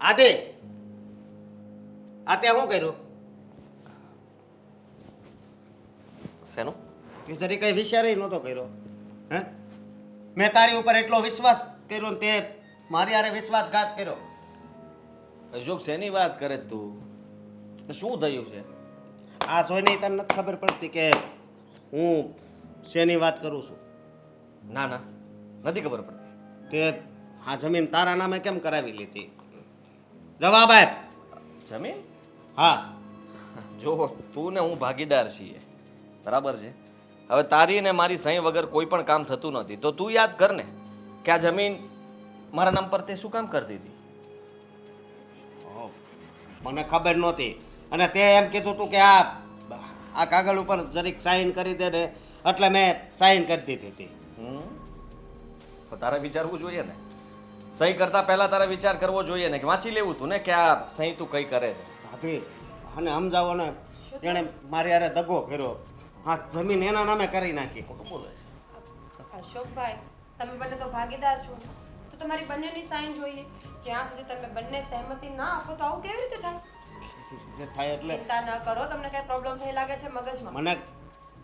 આદે આ તે શું કર્યું? શેનું? તે જરી કઈ વિચારી નહોતો કર્યો. હે, મેં તારી ઉપર એટલો વિશ્વાસ કર્યો ને તે મારી હારે વિશ્વાસઘાત કર્યો. અશોક શેની વાત કરે તું? શું થયું છે? આ જોઈને તને નથી ખબર પડતી કે હું શેની વાત કરું છું? ના ના, નથી ખબર પડતી. તે આ જમીન તારા નામે કેમ કરાવી લીધી? જવાબ આપ. જમીન? હા. જો તું ને હું ભાગીદાર છીએ, બરાબર છે. હવે તારી ને મારી સહી વગર કોઈ પણ કામ થતું નથી. તો તું યાદ કર ને કે આ જમીન મારા નામ પર તે શું કામ કરી દીધી? મને ખબર નહોતી અને તે એમ કીધું તું કે આ કાગળ ઉપર જરીક સાઈન કરી દે ને, એટલે મેં સાઈન કરી દીધી હતી. તો તારે વિચારવું જોઈએ ને. સહી કરતા પહેલા તારે વિચાર કરવો જોઈએ ને, કે વાંચી લેવું તું ને કે આ સહી તું કઈ કરે છે. ભાભી અને સમજાવો ને, તેણે મારી હારે દગો કર્યો. આ જમીન એના નામે કરી નાખી. બોલે છે અશોકભાઈ, તમે બંને તો ભાગીદાર છો, તો તમારી બંનેની સાઈન જોઈએ. જ્યાં સુધી તમે બંને સહેમતી ના આપો તો આવું કેવી રીતે થાય? જે થાય એટલે ચિંતા ન કરો. તમને કઈ પ્રોબ્લેમ થઈ લાગે છે મગજમાં? મને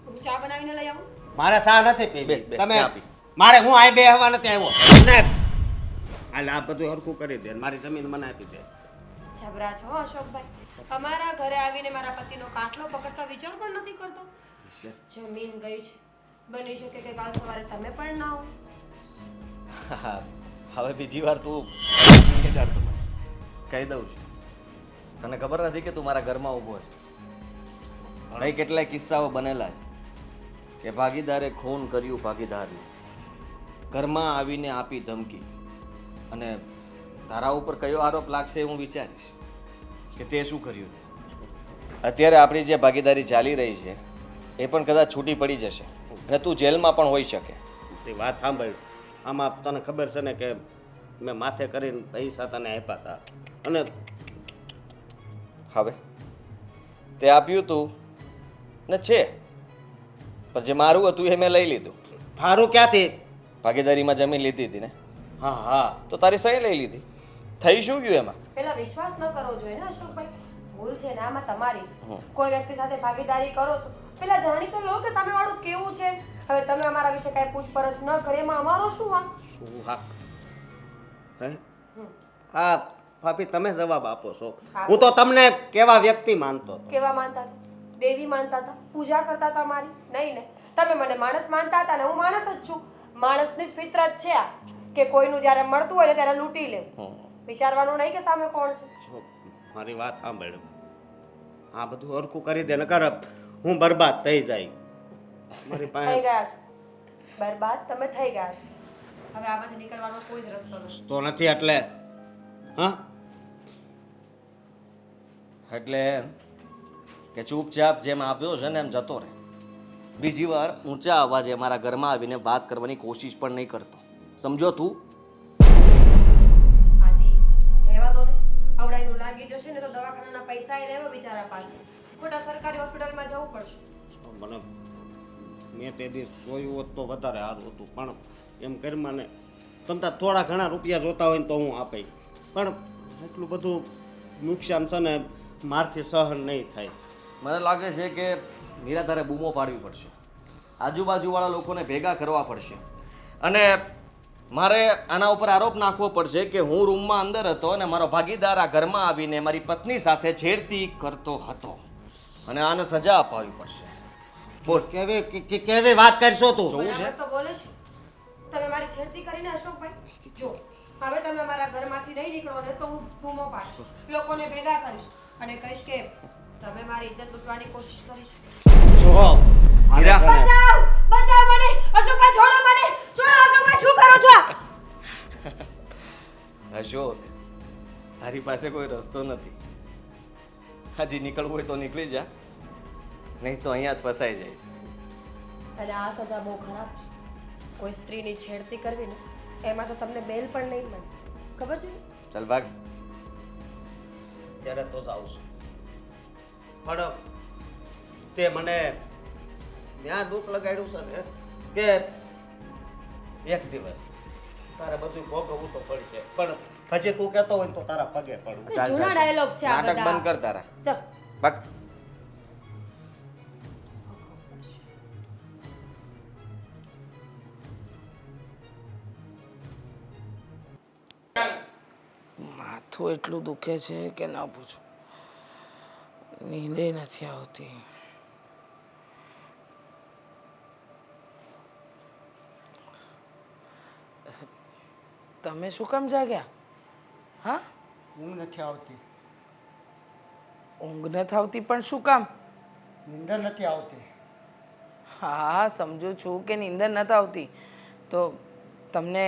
હું ચા બનાવીને લઈ આવું? મારે સા નથી પીવી. બેસ, બેસ, તમે ચા પી. મારે હું આ બે હવા નથી આવ્યો. ને હાલ આ બધું હરખું કરી દે, મારી જમીન મને આપી દે. જબરા છો હો અશોકભાઈ. અમારા ઘરે આવીને મારા પતિનો કાટલો પકડતા વિચાર પણ નથી કરતો. જમીન ગઈ છે, બની શકે કે કાલ સવારે તમે પણ ના હો. હવે બીજી વાર તું વિચારતો મને કહી દઉં છું. તને ખબર નથી કે તું મારા ઘરમાં ઊભો છે? કઈ કેટલાય કિસ્સાઓ બનેલા છે કે ભાગીદારે ખૂન કર્યું, ભાગીદારે ઘરમાં આવીને આપી ધમકી, અને તારા ઉપર કયો આરોપ લાગશે હું વિચારીશ કે તે શું કર્યું છે. અત્યારે આપણી જે ભાગીદારી ચાલી રહી છે એ પણ કદાચ છૂટી પડી જશે અને તું જેલમાં પણ હોઈ શકે. તે વાત સાંભળ. આમાં તને ખબર છે ને કે મેં માથે કરીને પૈસા તને આપ્યા હતા અને હવે તે આપ્યું તું ને છે, પણ જે મારું હતું એ મેં લઈ લીધું. થારું ક્યાંથી? ભાગીદારીમાં જમીન લીધી હતી ને, હા હા. તો તારી સહી લઈ લીધી. થઈ શું ગયું એમાં? પેલા વિશ્વાસ ન કરવો જોઈએ ને અશોકભાઈ. ભૂલ છે ને આમાં તમારી જ. કોઈ વ્યક્તિ સાથે ભાગીદારી કરો છો, પેલા જાણી તો લો કે સામેવાળું કેવું છે. હવે તમે અમારા વિશે કાંઈ પૂછપરછ ન કરે એમાં અમારો શું વાંક? શું હાક? હે હા ભાભી, તમે જવાબ આપો છો. હું તો તમને કેવા વ્યક્તિ માનતો હતો. કેવા માનતા હતા? દેવી માનતા હતા? પૂજા કરતા હતા મારી? નહીં ને, તમે મને માણસ માનતા હતા ને હું માણસ જ છું. માણસની જ ફિતરત છે આ કે કોઈનું જ્યારે મળતું હોય ને ત્યારે લૂંટી લેવું. વિચારવાનું નહીં કે સામે કોણ છે. જો મારી વાત સાંભળ. આ બધું હરખું કરી દે, નકર હું બરબાદ થઈ જાય. મારી થઈ પાસે ગયા છો બરબાદ, તમે થઈ ગયા છો. હવે આમાંથી નીકળવાનો કોઈ જ રસ્તો નથી. તો નથી એટલે હા એટલે એમ કે ચૂપચાપ જેમ આવ્યો છે ને એમ જતો રહે. બીજી વાર ઊંચા અવાજે મારા ઘરમાં આવીને વાત કરવાની કોશિશ પણ નહીં કરતો. સમજો તું? આદિ, રહેવા દો ને. આવડાઈનું લાગી જશે ને તો દવાખાનાના પૈસા એ રહેવા બિચારા પાસે. ખોટા સરકારી હોસ્પિટલમાં જવું પડશે. મને મેં તે દિવસ જોયું હોત તો વધારે સારું હતું, પણ એમ કરી ને તમતા થોડા ઘણા રૂપિયા જોતા હોય ને તો હું આપે, પણ એટલું બધું નુકસાન છે ને મારથી સહન નહીં થાય. મને લાગે છે કે નિરાધારે બૂમો પાડવી પડશે, આજુબાજુવાળા લોકોને ભેગા કરવા પડશે, અને મારે આના ઉપર આરોપ નાખવો પડશે કે હું રૂમમાં અંદર હતો અને મારો ભાગીદાર આ ઘરમાં આવીને મારી પત્ની સાથે છેડતી કરતો હતો, અને આને સજા અપાવવી પડશે. બોલ, કેવી વાત કરશો તું? જોવું છે? બરાબર તો બોલે છે. તમે મારી છેડતી કરીને અશોકભાઈ. જો હવે તમે અમારા ઘરમાંથી નહીં નીકળો ને તો હું બૂમો પાડીશ, લોકોને ભેગા કરીશ અને કહીશ કે તમે મારી ઇજ્જત લૂંટવાની કોશિશ કરી છે. જો આને હીરા. તને- બચાવ! બચાવ મને! અશોકભાઈ છોડો મને! છોડો અશોકભાઈ, શું કરો છો? અશોક, તારી પાસે કોઈ રસ્તો નથી. હજી નીકળવું હોય તો નીકળી જા, નહીં તો અહીંયા જ ફસાઈ જાય છે. અને આ સજા બહુ ખરાબ છે. કોઈ સ્ત્રીની છેડતી કરવી ને એમાં તો તમને બેલ પણ નહીં મળે, ખબર છે? ચાલ ભાગ. ત્યારે તો જાઉં છું, પણ તે મને ત્યાં દુઃખ લગાડ્યું છે ને કે એક દિવસ તારે બધું ભોગવવું તો પડશે, પણ હજી તું કહેતો હોય ને તો તારા પગે પડું. ચાલ, જૂના ચાલ, dialogues છે આ નાટક બધા. બંધ કર તારા. ચાલ. બક. માથું એટલું દુખે છે કે ના પૂછો, નીંદે નથી આવતી. તમે શું કામ જાગ્યા? હા, ઊંઘ નથી આવતી, ઊંઘ નથી આવતી પણ શું કામ? નીંદર નથી આવતી. હા, સમજુ છું કે નીંદર નથી આવતી, તો તમને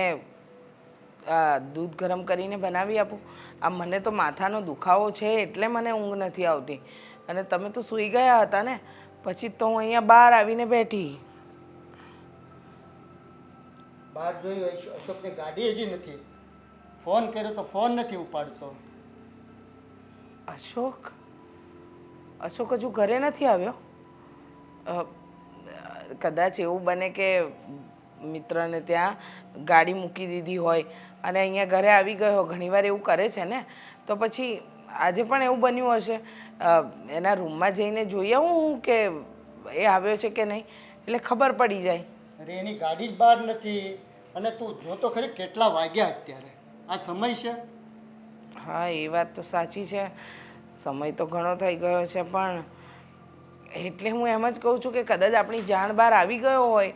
દૂધ ગરમ કરીને બનાવી આપું? આ મને તો માથાનો દુખાવો છે એટલે મને ઊંઘ નથી આવતી, અને તમે તો સૂઈ ગયા હતા ને, પછી તો હું અહીંયા બહાર આવીને બેઠી. બહાર જોયું અશોકની ગાડી હજી નથી. ફોન કર્યો તો ફોન નથી ઉપાડતો. અશોક અશોક હજુ ઘરે નથી આવ્યો? કદાચ એવું બને કે મિત્રને ત્યાં ગાડી મૂકી દીધી હોય અને અહીંયા ઘરે આવી ગયો. ઘણીવાર એવું કરે છે ને, તો પછી આજે પણ એવું બન્યું હશે. એના રૂમમાં જઈને જોઈ આવું હું કે એ આવ્યો છે કે નહીં, એટલે ખબર પડી જાય. અરે એની ગાડી જ બહાર નથી. અને તું જોતો ખરી કેટલા વાગ્યા અત્યારે? આ સમય છે? હા, એ વાત તો સાચી છે, સમય તો ઘણો થઈ ગયો છે, પણ એટલે હું એમ જ કહું છું કે કદાચ આપણી જાણ બહાર આવી ગયો હોય.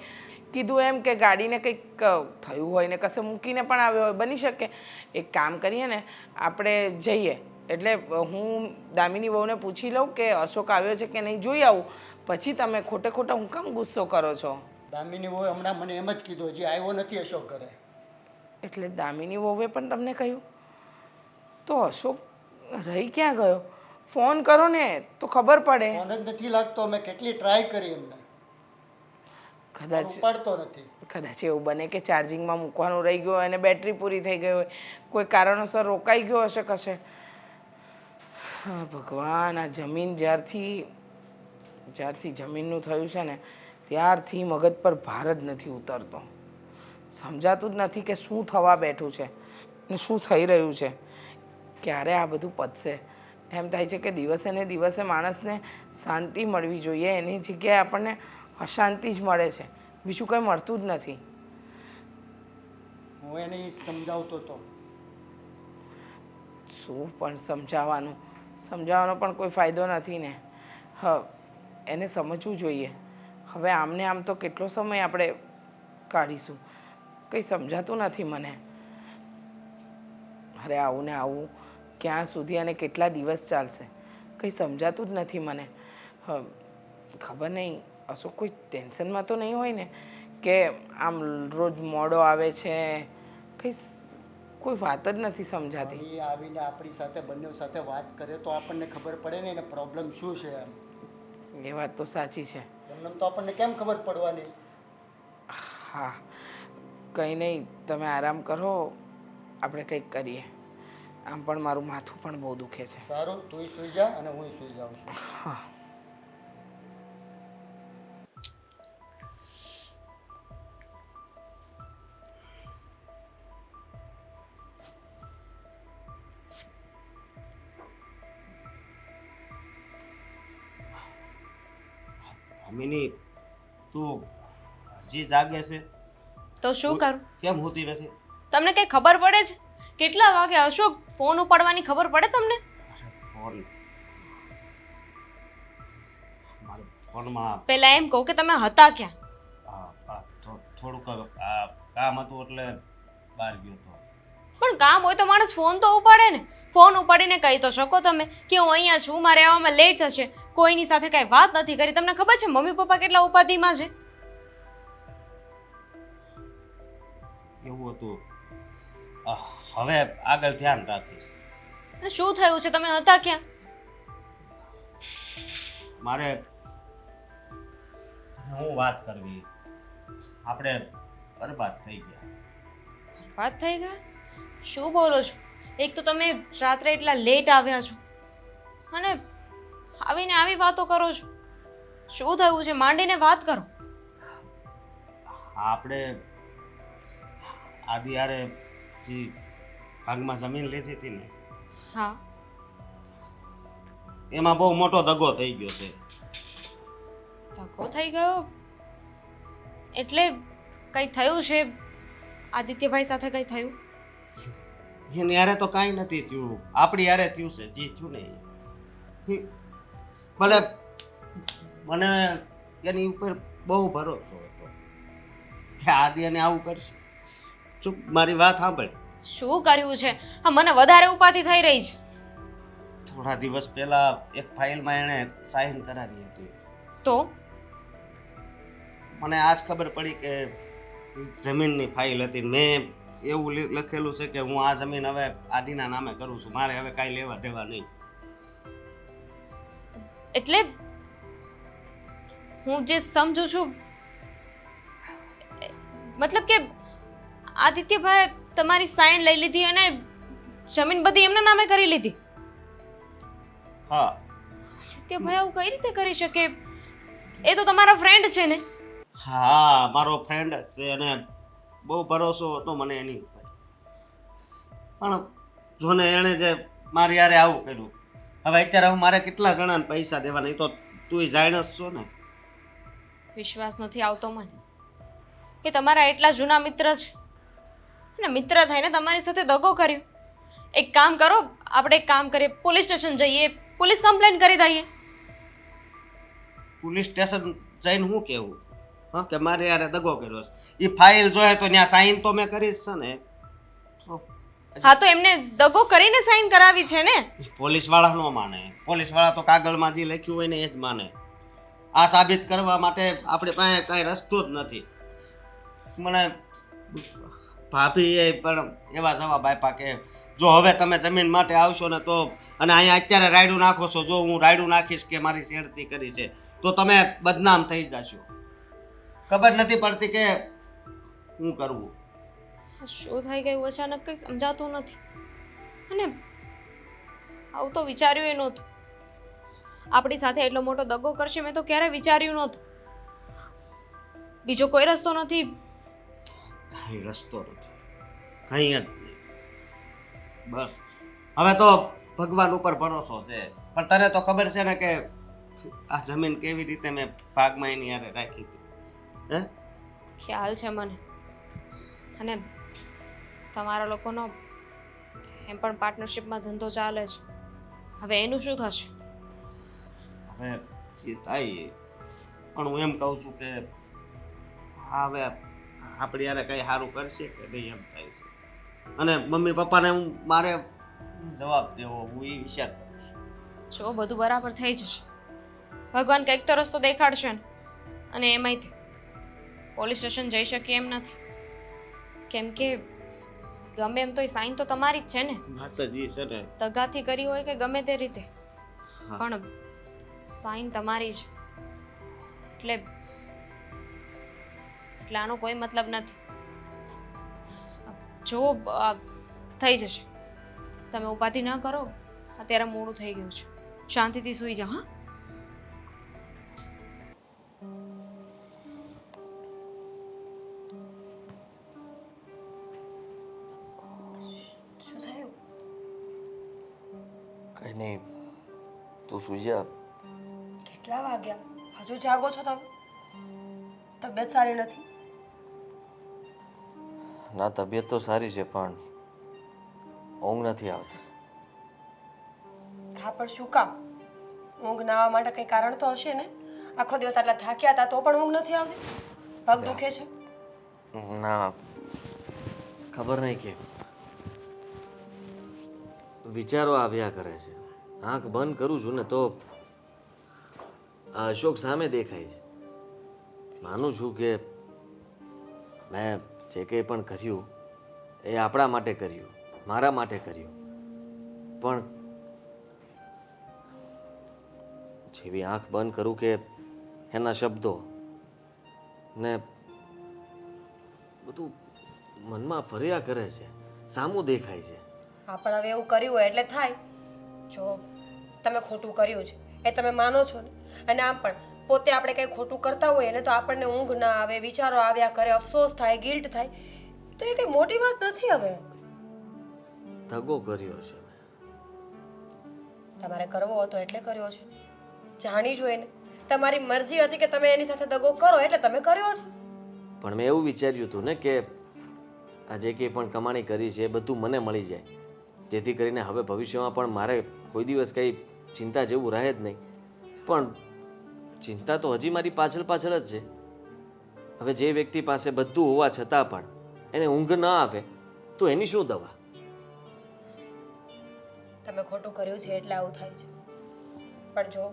કીધું એમ કે ગાડીને કંઈક થયું હોય ને કશે મૂકીને પણ આવ્યો હોય, બની શકે. એક કામ કરીએ ને, આપણે જઈએ, એટલે હું દામિની વહુને પૂછી લઉં કે અશોક આવ્યો છે કે નહીં, જોઈ આવું. પછી તમે ખોટે ખોટા હું કામ ગુસ્સો કરો છો? દામિની વહુએ હમણાં મને એમ જ કીધું, હજી આવ્યો નથી અશોક ઘરે. એટલે દામિની વહુએ પણ તમને કહ્યું? તો અશોક રહી ક્યાં ગયો? ફોન કરો ને તો ખબર પડે. ફોન જ નથી લાગતો. મેં કેટલી ટ્રાય કરી એમને, કદાચ ઉપાડતો નથી. કદાચ એવું બને કે ચાર્જિંગમાં મૂકવાનું રહી ગયું હોય અને બેટરી પૂરી થઈ ગઈ હોય, કોઈ કારણોસર રોકાઈ ગયો હશે કશે. હા ભગવાન, આ જમીન જ્યારથી જમીનનું થયું છે ને ત્યારથી મગજ પર ભાર જ નથી ઉતરતો. સમજાતું જ નથી કે શું થવા બેઠું છે ને શું થઈ રહ્યું છે, ક્યારે આ બધું પતશે. એમ થાય છે કે દિવસે ને દિવસે માણસને શાંતિ મળવી જોઈએ, એની જગ્યાએ આપણને અશાંતિ જ મળે છે, બીજું કંઈ મળતું જ નથી. હું એને ઈ સમજાવતો હતો. શું પણ સમજાવવાનો પણ કોઈ ફાયદો નથી ને. એને સમજવું જોઈએ. હવે આમને આમ તો કેટલો સમય આપણે કાઢીશું, કંઈ સમજાતું નથી મને. અરે આવું ને આવું ક્યાં સુધી અને કેટલા દિવસ ચાલશે, કંઈ સમજાતું જ નથી મને. ખબર નહીં અશોક કોઈ ટેન્શનમાં તો નહીં હોય ને કે આમ રોજ મોડો આવે છે, કંઈ કોઈ વાત જ નથી સમજાતી. એ આવીને આપણી સાથે બંને સાથે વાત કરે તો આપણને ખબર પડે ને એને પ્રોબ્લેમ શું છે. એમ એ વાત તો સાચી છે. એમને તો આપણને કેમ ખબર પડવાની? હા, કંઈ નહીં, તમે આરામ કરો, આપણે કંઈક કરીએ. આમ પણ મારું માથું પણ બહુ દુખે છે. સારું, તું સૂઈ જા અને હું સૂઈ જાઉં છું. હા. દામિની, તું હજી જાગે છે? તો શું કરું? કેમ હોતી નથી? તમને કઈ ખબર પડે છે? કેટલા વાગે અશોક ફોન ઉપાડવાની ખબર પડે તમને? ફોન મારા ફોનમાં પહેલા એમ કહો કે તમે હતા ક્યાં? થોડુંક કામ હતું એટલે બહાર ગયો હતો. પણ કામ હોય તો માણસ ફોન તો ઉપાડે ને. ફોન ઉપાડીને કહી તો શકો તમે કે હું અહીંયા છું, મારે આવવામાં લેટ થશે. કોઈની સાથે કાંઈ વાત નથી કરી. તમને ખબર છે મમ્મી પપ્પા કેટલા ઉપાધિમાં છે? એવું હતું. હવે આગળ ધ્યાન રાખીશ. અને શું થયું છે? તમે હતા ક્યાં? મારે હું વાત કરવી. આપણે બરબાદ થઈ ગયા. વાત થઈ ગયા? શું બોલો છો? એક તો તમે રાત્રે એટલા લેટ આવ્યા છો અને આવીને આવી વાતો કરો છો. શું થયું છે? માંડીને વાત કરો. આપણે આદિ હારે જે ભાગમાં જમીન લીધી હતી ને હા એમાં બહુ મોટો દગો થઈ ગયો છે. ધક્કો થઈ ગયો એટલે કંઈ થયું છે? આદિત્યભાઈ સાથે કંઈ થયું? એની યારે તો કાંઈ નથી થયું, આપણી યારે થયું છે જે થયું ને એ. ભલે મને એની ઉપર બહુ ભરોસો હતો કે આદિ એને આવું કરશે. ચૂપ, મારી વાત સાંભળ. શું કર્યું છે? હા, મને વધારે ઉપાધિ થઈ રહી છે. થોડા દિવસ પહેલા એક ફાઇલમાં એણે સાઇન કરાવી હતી. તો મને આજ ખબર પડી કે જમીનની ફાઇલ હતી. મેં એવું લખેલું છે કે હું આ જમીન હવે આદિના નામે કરું છું, મારે હવે કાંઈ લેવા દેવા નહીં. એટલે હું જે સમજુ છું, મતલબ કે આદિત્યભાઈ તમારી સાઇન લઈ લીધી અને જમીન બધી એમના નામે કરી લીધી. હા, આદિત્યભાઈ આવું કઈ રીતે કરી શકે? એ તો તમારા ફ્રેન્ડ છે ને? હા, મારો ફ્રેન્ડ છે અને બહુ ભરોસો હતો મને એની ઉપર. પણ જોને એણે જે મારી યારે આવું કર્યું, હવે અત્યારે હું મારે કેટલા જણાને પૈસા દેવાના એ તો તું જાણ જ છો ને. વિશ્વાસ નથી આવતો મને કે તમારા એટલા જૂના મિત્ર છે અને મિત્ર થઈને તમારી સાથે દગો કર્યો. એક કામ કરો, આપણે એક કામ કરીએ, પોલીસ સ્ટેશન જઈએ, પોલીસ કમ્પ્લેન કરી દઈએ. પોલીસ સ્ટેશન જઈને હું કેવું હા કે મારે યારે દગો કર્યો છે? એ ફાઇલ જોઈએ તો ત્યાં સાઈન તો મેં કરી જ છે ને. તો હા, તો એમને દગો કરીને સાઈન કરાવી છે ને? પોલીસ વાળા ન માને. પોલીસ વાળા તો કાગળમાં જે લખ્યું હોય ને એ જ માને. આ સાબિત કરવા માટે આપણે પાસે કાંઈ રસ્તો જ નથી. મને ભાભીએ પણ એવા જવાબ આપ્યા કે જો હવે તમે જમીન માટે આવશો ને તો, અને અહીંયા અત્યારે રાયડું નાખો છો, જો હું રાયડું નાખીશ કે મારી શેરતી કરી છે તો તમે બદનામ થઈ જશો. ખબર નથી પડતી કે શું કરવું. શું થઈ ગયું અચાનક કંઈ સમજાતું નથી. અને આવું તો વિચાર્યું એ નહોતું. આપણી સાથે એટલો મોટો દગો કરશે મેં તો ક્યારે વિચાર્યું નહોતું. બીજો કોઈ રસ્તો નથી? કાંઈ રસ્તો નથી, કંઈ જ નહીં. બસ હવે તો ભગવાન ઉપર ભરોસો છે. પણ તને તો ખબર છે ને કે આ જમીન કેવી રીતે મેં ભાગમાં એની હારે રાખી હતી. હે, ખ્યાલ છે મને. અને તમારા લોકોનો એમ પણ પાર્ટનરશિપમાં ધંધો ચાલે છે. હવે એનું શું થશે? હવે જે થાય પણ હું એમ કહું છું કે હા હવે આપણી યારે કંઈ સારું કરશે કે નહીં એમ થાય છે. અને મમ્મી પપ્પાને હું મારે જવાબ દેવો હું એ વિચાર કરું છું. જો બધું બરાબર થઈ જશે. ભગવાન કંઈક તો રસ્તો દેખાડશે ને. અને એમાંય પોલીસ સ્ટેશન જઈ શકીએ એમ નથી. કેમ કે ગમે એમ તો એ સાઈન તો તમારી જ છે ને? વાત જ એ છે ને. દગાથી કરી હોય કે ગમે તે રીતે, હા. પણ સાઈન તમારી છે. એટલે આનો કોઈ મતલબ નથી. જો થઈ જશે, તમે ઉપાધિ ન કરો. અત્યારે મોડું થઈ ગયું છે, શાંતિથી સૂઈ જાઓ. હા, શું થયું? કંઈ નહીં, તું સુઈ જા. કેટલા વાગ્યા? હજુ જાગો છો તમે? તબિયત સારી નથી? ના, તબિયત તો સારી છે પણ ઊંઘ નથી આવતી. હા, પણ શું કામ? ઊંઘ ના આવવા માટે કંઈ કારણ તો હશે ને? આખો દિવસ આટલા થાક્યા હતા તો પણ ઊંઘ નથી આવતી? પગ દુખે છે? ના, ખબર નહીં કેમ વિચારો આવ્યા કરે છે. આંખ બંધ કરું છું ને તો આ અશોક સામે દેખાય છે. માનું છું કે મેં જે કંઈ પણ કર્યું એ આપણા માટે કર્યું, મારા માટે કર્યું. પણ જેવી આંખ બંધ કરું કે એના શબ્દો ને બધું મનમાં ફર્યા કરે છે, સામું દેખાય છે. હા, પણ હવે એવું કર્યું હોય એટલે થાય. જો તમે ખોટું કર્યું છે એ તમે માનો છો ને, અને આમ પણ પોતે આપણે કંઈ ખોટું કરતા હોઈએ ને તો આપણને ઊંઘ ના આવે, વિચારો આવ્યા કરે, અફસોસ થાય, ગિલ્ટ થાય, તો એ કંઈ મોટી વાત નથી. હવે દગો કર્યો છે મેં. તમારે કરવો હતો એટલે કર્યો છે. જાણી જોઈને તમારી મરજી હતી કે તમે એની સાથે દગો કરો એટલે તમે કર્યો છે. પણ મેં એવું વિચાર્યું હતું ને કે આ જે કંઈ પણ કમાણી કરી છે એ બધું મને મળી જાય, જેથી કરીને હવે ભવિષ્યમાં પણ મારે કોઈ દિવસ કંઈ ચિંતા જેવું રહે જ નહીં. પણ ચિંતા તો હજી મારી પાછળ પાછળ જ છે. હવે જે વ્યક્તિ પાસે બધું હોવા છતાં પણ એને ઊંઘ ન આવે તો એની શું દવા? તમે ખોટું કર્યું છે એટલે આવું થાય છે. પણ જો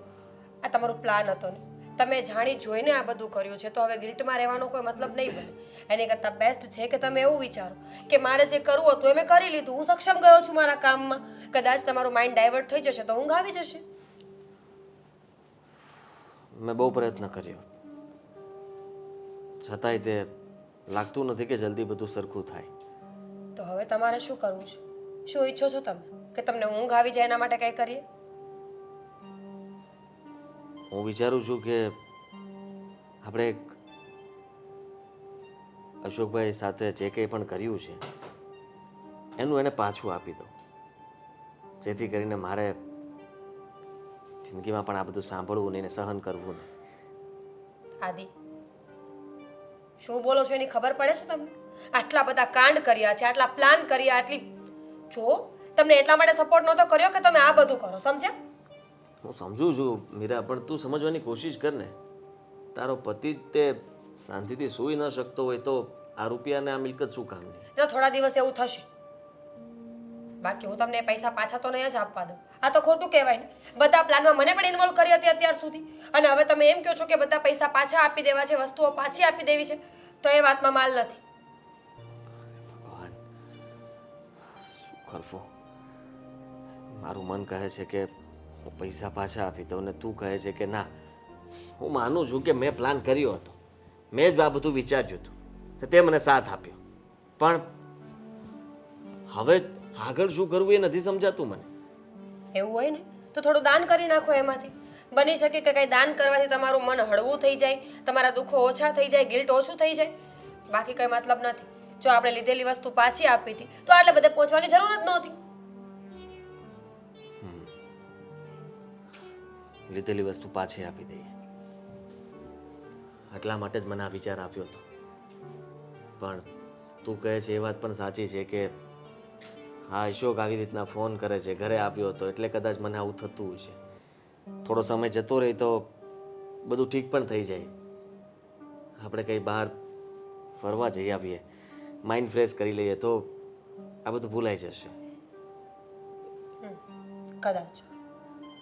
આ તમારો પ્લાન હતો ને, તમે જાણી જોઈને આ બધું કર્યું છે, તો હવે ગિલ્ટમાં રહેવાનો કોઈ મતલબ નહીં બને. એની કરતાં બેસ્ટ છે કે તમે એવું વિચારો કે મારે જે કરવું હતું એ મેં કરી લીધું. હું સક્ષમ ગયો છું મારા કામમાં. કદાચ તમારું માઇન્ડ ડાયવર્ટ થઈ જશે તો ઊંઘ આવી જશે. મેં બહુ પ્રયત્ન કર્યો, છતાંય તે લાગતું નથી કે જલ્દી બધું સરખું થાય. તો હવે તમારે શું કરવું છે? શું ઈચ્છો છો તમે કે તમને ઊંઘ આવી જાય એના માટે કંઈ કરીએ? હું વિચારું છું કે આપણે એક અશોકભાઈ સાથે જે કંઈ પણ કર્યું છે એનું એને પાછું આપી દો, જેથી કરીને મારે જિંદગીમાં પણ આ બધું સાંભળવું નહીં ને સહન કરવું નહીં. આદિ, શું બોલો છો એની ખબર પડે છે તમને? આટલા બધા કાંડ કર્યા છે, આટલા પ્લાન કર્યા, આટલી જો તમને એટલા માટે સપોર્ટ નહોતો કર્યો કે તમે આ બધું કરો, સમજ્યા? હું સમજુ છું મીરા, પણ તું સમજવાની કોશિશ કર ને. તારો પતિ તે શાંતિથી સૂઈ ન શકતો હોય તો આ રૂપિયાને આ મિલકત શું કામની? એ તો થોડા દિવસ એવું થશે. બાકી હું તમને પૈસા પાછા તો નહીં જ આપવા દઉં. આ તો ખોટું કહેવાય ને. બધા પ્લાનમાં મને પણ ઇન્વોલ્વ કરી હતી અત્યાર સુધી, અને હવે તમે એમ કહો છો કે બધા પૈસા પાછા આપી દેવા છે, વસ્તુઓ પાછી આપી દેવી છે, તો એ વાતમાં માલ નથી. ભગવાન, શું કરવું? મારું મન કહે છે કે હું પૈસા પાછા આપી દઉં ને તું કહે છે કે ના. હું માનું છું કે મેં પ્લાન કર્યો હતો, મેં જ આ બધું વિચાર્યું હતું, તે મને સાથ આપ્યો, પણ હવે આગળ શું કરવું એ નથી સમજાતું મને. એવું હોય ને તો થોડું દાન કરી નાખો એમાંથી. બની શકે કે કંઈ દાન કરવાથી તમારું મન હળવું થઈ જાય, તમારા દુઃખો ઓછા થઈ જાય, ગિલ્ટ ઓછું થઈ જાય. બાકી કંઈ મતલબ નથી. જો આપણે લીધેલી વસ્તુ પાછી આપી હતી તો આટલે બધે પહોંચવાની જરૂર જ નહોતી. લીધેલી વસ્તુ પાછી આપી દઈએ એટલા માટે જ મને આ વિચાર આવ્યો હતો. પણ તું કહે છે એ વાત પણ સાચી છે કે હા, અશોક આવી રીતના ફોન કરે છે, ઘરે આવ્યો હતો એટલે કદાચ મને આવું થતું હશે. થોડો સમય જતો રહે તો બધું ઠીક પણ થઈ જાય. આપણે કંઈ બહાર ફરવા જઈ આવીએ, માઇન્ડ ફ્રેશ કરી લઈએ તો આ બધું ભૂલાઈ જશે. કદાચ.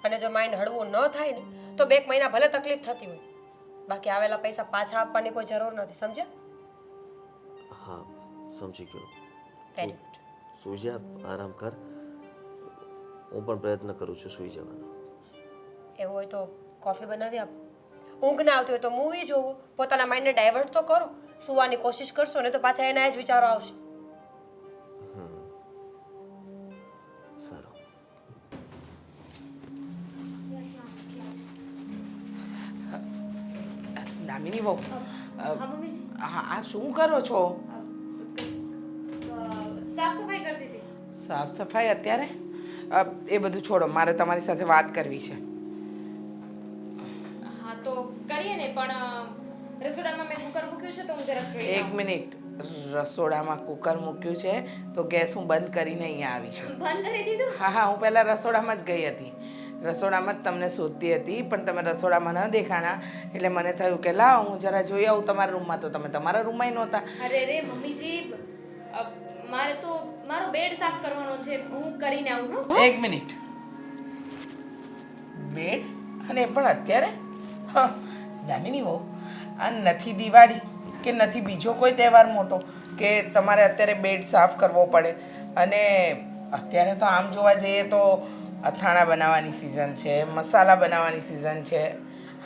અને જો માઇન્ડ હળવું ન થાય ને તો 2 મહિના ભલે તકલીફ થતી હોય, બાકી આવેલા પૈસા પાછા આપવાની કોઈ જરૂર નથી, સમજ્યા? હા, સમજી ગયો. Very good. સૂઈ જા, આરામ કર. હું પણ પ્રયત્ન કરું છું સૂઈ જવાનો. એવું હોય તો કોફી બનાવી આપો. ઊંઘ ના આવતી હોય તો મૂવી જોવો, પોતાના માઇન્ડને ડાયવર્ટ તો કરો. સુવાની કોશિશ કરશો ને તો પાછા એના જ વિચારો આવશે. સારું. દામિની બહુ હા મમ્મીજી, હા, આ શું કરો છો? સાફ સફાઈ કરતી હતી. સાફ સફાઈ અત્યારે? એ બધું છોડો, મારે તમારી સાથે વાત કરવી છે. હા તો કરીએ ને, પણ રસોડામાં મેં કુકર મૂક્યું છે તો હું જરાક જોઈ એક મિનિટ, રસોડામાં કુકર મૂક્યું છે તો ગેસ હું બંધ કરીને અહીંયા આવી છું. બંધ કરી દીધું. હા હા, હું પહેલાં રસોડામાં જ ગઈ હતી. રસોડામાં જ તમને શોધતી હતી, પણ તમે રસોડામાં ન દેખાણા એટલે મને થયું કે લાવ હું જરા જોઈ આવું તમારા રૂમમાં. તો તમે તમારા રૂમમાં નહોતા. અરે રે મમ્મીજી, મારે તો મારો બેડ સાફ કરવાનો છે, હું કરીને આવું. હો. એક મિનિટ, બેડ? અને એ પણ અત્યારે? હા દામિની બહુ, આ નથી દિવાળી કે નથી બીજો કોઈ તહેવાર મોટો કે તમારે અત્યારે બેડ સાફ કરવો પડે. અને અત્યારે તો આમ જોવા જઈએ તો અથાણા બનાવવાની સિઝન છે, મસાલા બનાવવાની સિઝન છે,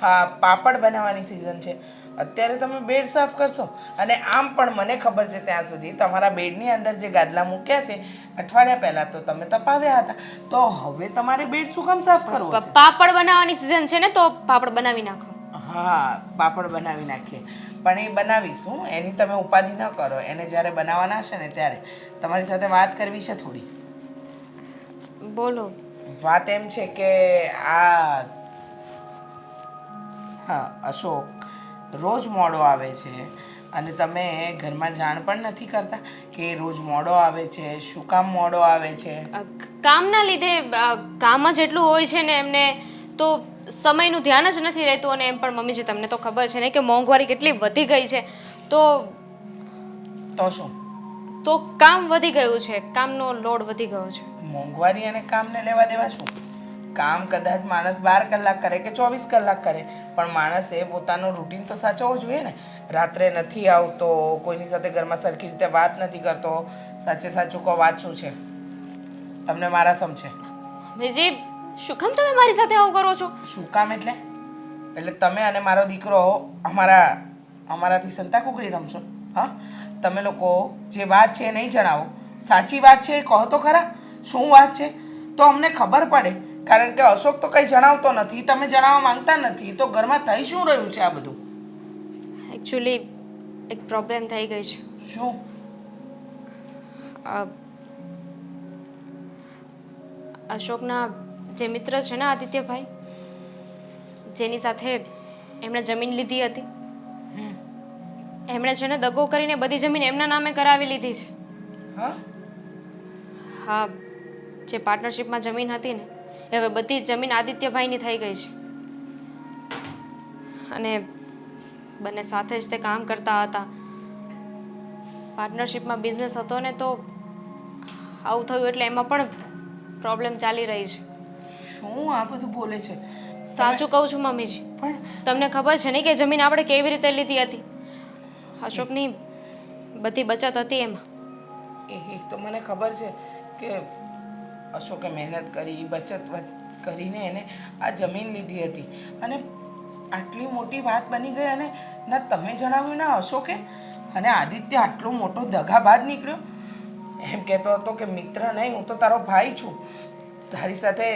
હા પાપડ બનાવવાની સિઝન છે. અત્યારે તમે બેડ સાફ કરશો? અને આમ પણ મને ખબર છે ત્યાં સુધી તમારા બેડની અંદર જે ગાદલા મૂક્યા છે અઠવાડિયા પહેલાં તો તમે તપાવ્યા હતા, તો હવે તમારે બેડ શું કામ સાફ કરવો છે? પાપડ બનાવવાની સિઝન છે ને, તો પાપડ બનાવી નાખો. હા, પાપડ બનાવી નાખીએ, પણ એ બનાવીશું, એની તમે ઉપાધિ ન કરો. એને જ્યારે બનાવવાના હશે ને ત્યારે તમારી સાથે વાત કરવી છે થોડી. બોલો. વાત એમ છે કે આ હા અશોક રોજ મોડો આવે છે અને તમે ઘરમાં જાણ પણ નથી કરતા કે એ રોજ મોડો આવે છે, શું કામ મોડો આવે છે? કામના લીધે કામ જ એટલું હોય છે ને એમને, તો સમયનું ધ્યાન જ નથી રહેતું. અને એમ પણ મમ્મીજી તમને તો ખબર છે ને કે મોંઘવારી કેટલી વધી ગઈ છે, તો તો શું? તો કામ વધી ગયું છે, કામનો લોડ વધી ગયો છે. મોંઘવારી અને કામને લેવા દેવા શું? કામ કદાચ માણસ 12 કલાક કરે કે 24 કલાક કરે, પણ માણસે પોતાનું રૂટીન તો સાચવવું જોઈએ ને. રાત્રે નથી આવતો, કોઈની સાથે ઘરમાં સરખી રીતે વાત નથી કરતો. સાચે સાચું કહો, વાત શું છે? તમને મારા સમજે? મમ્મીજી, શું કામ તમે મારી સાથે આવું કરો છો? શું કામ એટલે? એટલે તમે અને મારો દીકરો અમારાથી સંતા કુકડી રમશો? હા, તમે લોકો જે વાત છે એ નહીં જણાવો. સાચી વાત છે એ કહો તો ખરા. શું વાત છે તો અમને ખબર પડે. કારણ કે અશોક તો કંઈ જણાવતો નથી, તમે જણાવવા માંગતા નથી, તો ઘરમાં થઈ શું રહ્યું છે આ બધું? એકચ્યુઅલી એક પ્રોબ્લેમ થઈ ગઈ છે. શું? અશોકના જે મિત્ર છે ને આદિત્યભાઈ, જેની સાથે એમણે જમીન લીધી હતી, એમણે છે ને દગો કરીને બધી જમીન એમના નામે કરાવી લીધી છે. હા, હા, જે પાર્ટનરશિપમાં જમીન હતી ને એ હવે બધી જ જમીન આદિત્યભાઈની થઈ ગઈ છે. અને બંને સાથે જ તે કામ કરતા હતા. પાર્ટનરશિપમાં બિઝનેસ હતો ને, તો આવું થયું એટલે એમાં પણ પ્રોબ્લેમ ચાલી રહી છે. શું આ બધું બોલે છે? સાચું કહું છું મમ્મીજી. પણ તમને ખબર છે ને કે જમીન આપણે કેવી રીતે લીધી હતી? અશોકની બધી બચત હતી એમાં. એ તો મને ખબર છે કે અશોકે મહેનત કરી, બચત કરીને એને આ જમીન લીધી હતી. અને આટલી મોટી વાત બની ગઈ અને ના તમે જણાવ્યું ના અશોકે. અને આદિત્ય આટલો મોટો દગાબાજ નીકળ્યો. એમ કહેતો હતો કે મિત્ર નહીં, હું તો તારો ભાઈ છું, તારી સાથે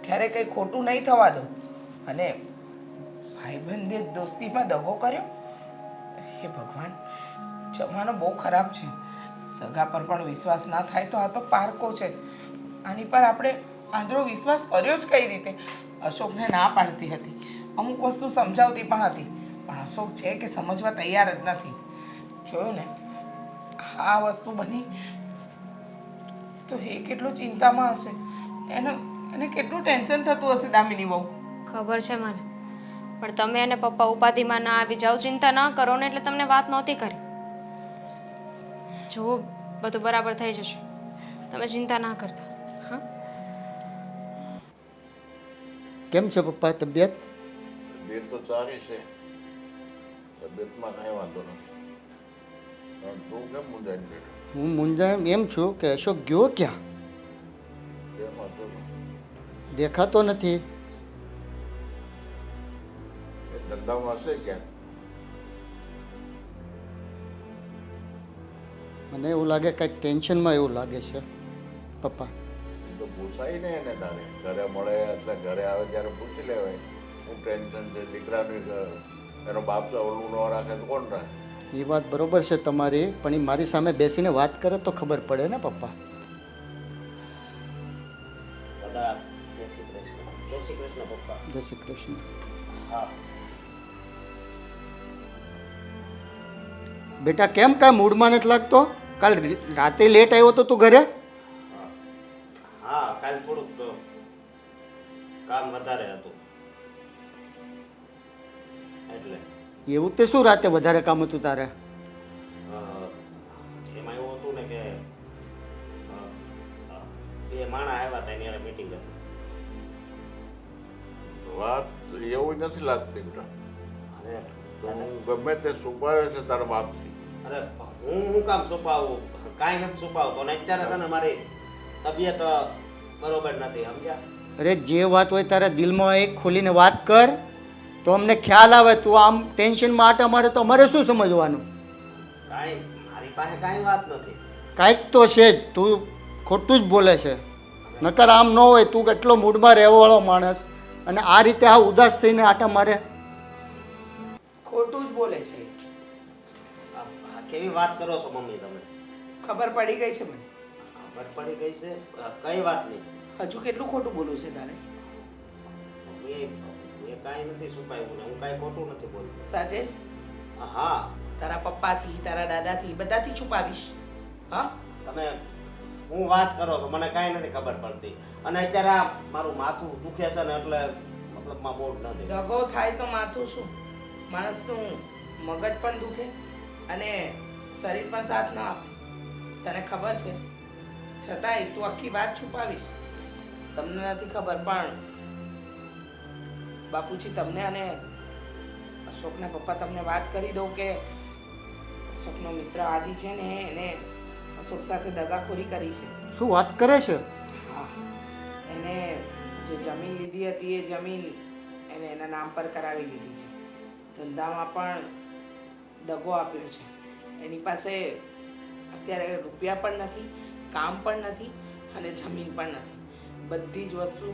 ક્યારેય કંઈ ખોટું નહીં થવા દઉં. અને ભાઈબંધે દોસ્તીમાં દગો કર્યો. હે ભગવાન, જમાનો બહુ ખરાબ છે. સગા પર પણ વિશ્વાસ ના થાય તો આ તો પારકો છે. આની પર આપણે આંધળો વિશ્વાસ કર્યો જ કઈ રીતે? અશોકને ના પાડતી હતી, અમુક વસ્તુ સમજાવતી પણ હતી, પણ અશોક છે કે સમજવા તૈયાર જ નથી. જોયું ને, આ વસ્તુ બની તો એ કેટલો ચિંતામાં હશે. એને કેટલું ટેન્શન થતું હશે દામિની બહુ. ખબર છે મને, પણ તમે અને પપ્પા ઉપાધિમાં ના આવી જાઓ, ચિંતા ના કરો ને, એટલે તમને વાત નહોતી કરી. જો બધું બરાબર થઈ જશે, તમે ચિંતા ના કરતા. હા, કેમ છે પપ્પા તબિયત? તબિયત તો સારી છે, તબિયતમાં કાંઈ વાંધો નથી. પણ તું કેમ મૂંઝાઈને બેઠો? હું મૂંઝાણ એમ છું કે અશોક ગયો ક્યાં? કેમ હશો? દેખાતો નથી. એ ધંધામાં હશે ક્યાંક. મને એવું લાગે કંઈક ટેન્શનમાં એવું લાગે છે પપ્પા. એ તો પૂછાય ને એને તારે. ઘરે મળે એટલે ઘરે આવે ત્યારે પૂછી લેવાય શું ટેન્શન છે દીકરાનું. એનો બાપ તો ઓલું ન રાખે તો કોણ રાખે? એ વાત બરોબર છે તમારી, પણ એ મારી સામે બેસીને વાત કરે તો ખબર પડે ને પપ્પા. દાદા, જય શ્રી કૃષ્ણ. જય શ્રી કૃષ્ણ પપ્પા. જય શ્રી કૃષ્ણ. હા, બેટા કેમ કાંઈ મૂડમાં નથી લાગતો? કાલ રાતે લેટ આવ્યો તો તું ઘરે? હા, કાલ થોડુંક કામ વધારે હતું એટલે. એવું તે શું રાતે વધારે કામ હતું તારે? એમાં એવું હતું ને કે બે માણસ આવ્યા હતા એની મીટિંગ હતી. વાત એવું નથી લાગતી બેટા. અને તું ગમે તે છુપાવે છે તારા બાપથી. અરે હું કામ છુપાવું? કાંઈ નથી છુપાવતો ને. અત્યારે છે ને મારી તબિયત બરોબર નથી, સમજ્યા? અરે જે વાત હોય તારા દિલમાં એક ખોલીને વાત કર તો અમને ખ્યાલ આવે. તું આમ ટેન્શનમાં આટા મારે તો અમારે શું સમજવાનું? કાંઈ મારી પાસે કાંઈ વાત નથી. કાંઈક તો છે જ, તું ખોટું જ બોલે છે. નકર આમ ન હોય. તું કેટલો મૂડમાં રહેવાવાળો માણસ અને આ રીતે આ ઉદાસ થઈને આટા મારે. ખોટું જ બોલે છે. આ કેવી વાત કરો છો મમ્મી તમે? ખબર પડી ગઈ છે મને. ખબર પડી ગઈ છે? કઈ વાત નહીં? હજુ કેટલું ખોટું બોલું છે તારે? એ કાંઈ નથી છુપાયું ને હું કાંઈ ખોટું નથી બોલતો. સાચે જ? હા તારા પપ્પાથી તારા દાદાથી બધાથી છુપાવીશ? હા, તમે હું વાત કરો છો મને કાંઈ નથી ખબર પડતી અને અત્યારે આ મારું માથું દુખે છે ને એટલે મતલબમાં બહુ નથી. દગો થાય તો માથું શું, માણસનું મગજ પણ દુખે અને શરીર પણ સાથ ના આપે. તને ખબર છે છતાંય તું આખી વાત છુપાવીશ. તમને નથી ખબર પણ બાપુજી તમને અને અશોકના પપ્પા તમને વાત કરી દઉં કે અશોકનો મિત્ર આદિ છે ને એને અશોક સાથે દગાખોરી કરી છે. શું વાત કરે છે? હા, એને જે જમીન લીધી હતી એ જમીન એને એના નામ પર કરાવી લીધી છે. ધંધામાં પણ દગો આપ્યો છે. એની પાસે અત્યારે રૂપિયા પણ નથી, કામ પણ નથી અને જમીન પણ નથી. બધી જ વસ્તુ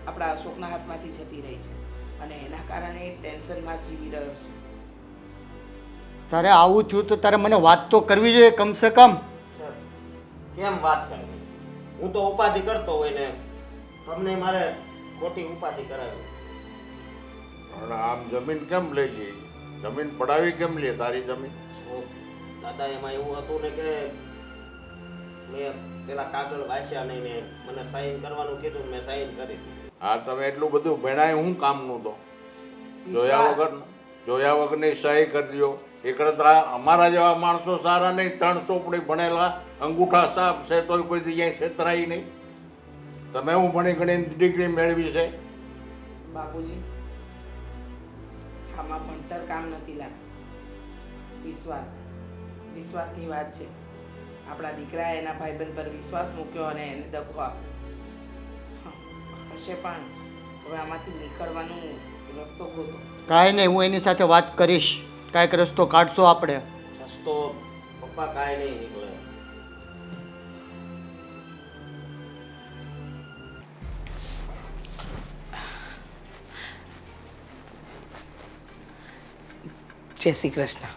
આપણા અશોકના હાથમાંથી જતી રહી છે અને એના કારણે એ ટેન્શનમાં જીવી રહ્યો છે. તારે આવું થયું તો તારે મને વાત તો કરવી જોઈએ કમસે કમ. કેમ વાત કરવી? હું તો ઉપાધિ કરતો હોય ને તમને મારે ખોટી ઉપાધિ કરાવી. અને આમ જમીન કેમ લઈ ગઈ? જમીન પડાવી કેમ લે તારી જમીન? દાદા એમાં એવું હતું ને કે મેં પેલા કાગળ વાંચ્યા નહીં ને મને સાઈન કરવાનું કીધું મેં સાઈન કરી દીધી. હા, તમે એટલું બધું ભણાય હું કામનું તો જોયા વગરની સહી કરી દો. એકડે તો અમારા જેવા માણસો સારા નહીં, 3 ચોપડી ભણેલા અંગૂઠા સાફ છે તોય કોઈ જગ્યાએ છેતરાય નહીં. તમે હું ભણી ગણી ડિગ્રી મેળવી છે. બાપુજી, આમાં ભણતર કામ નથી લાગતું. વિશ્વાસની વાત છે. આપણા દીકરાએ એના ભાઈબંધ પર વિશ્વાસ મૂક્યો અને એને દગો આપ્યો. હશે પણ હવે આમાંથી નીકળવાનું રસ્તો ગોતો. કાંઈ નહીં, હું એની સાથે વાત કરીશ. કાંઈક રસ્તો કાઢશો આપણે. રસ્તો પપ્પા કાંઈ નહીં નીકળે. જય શ્રી કૃષ્ણ.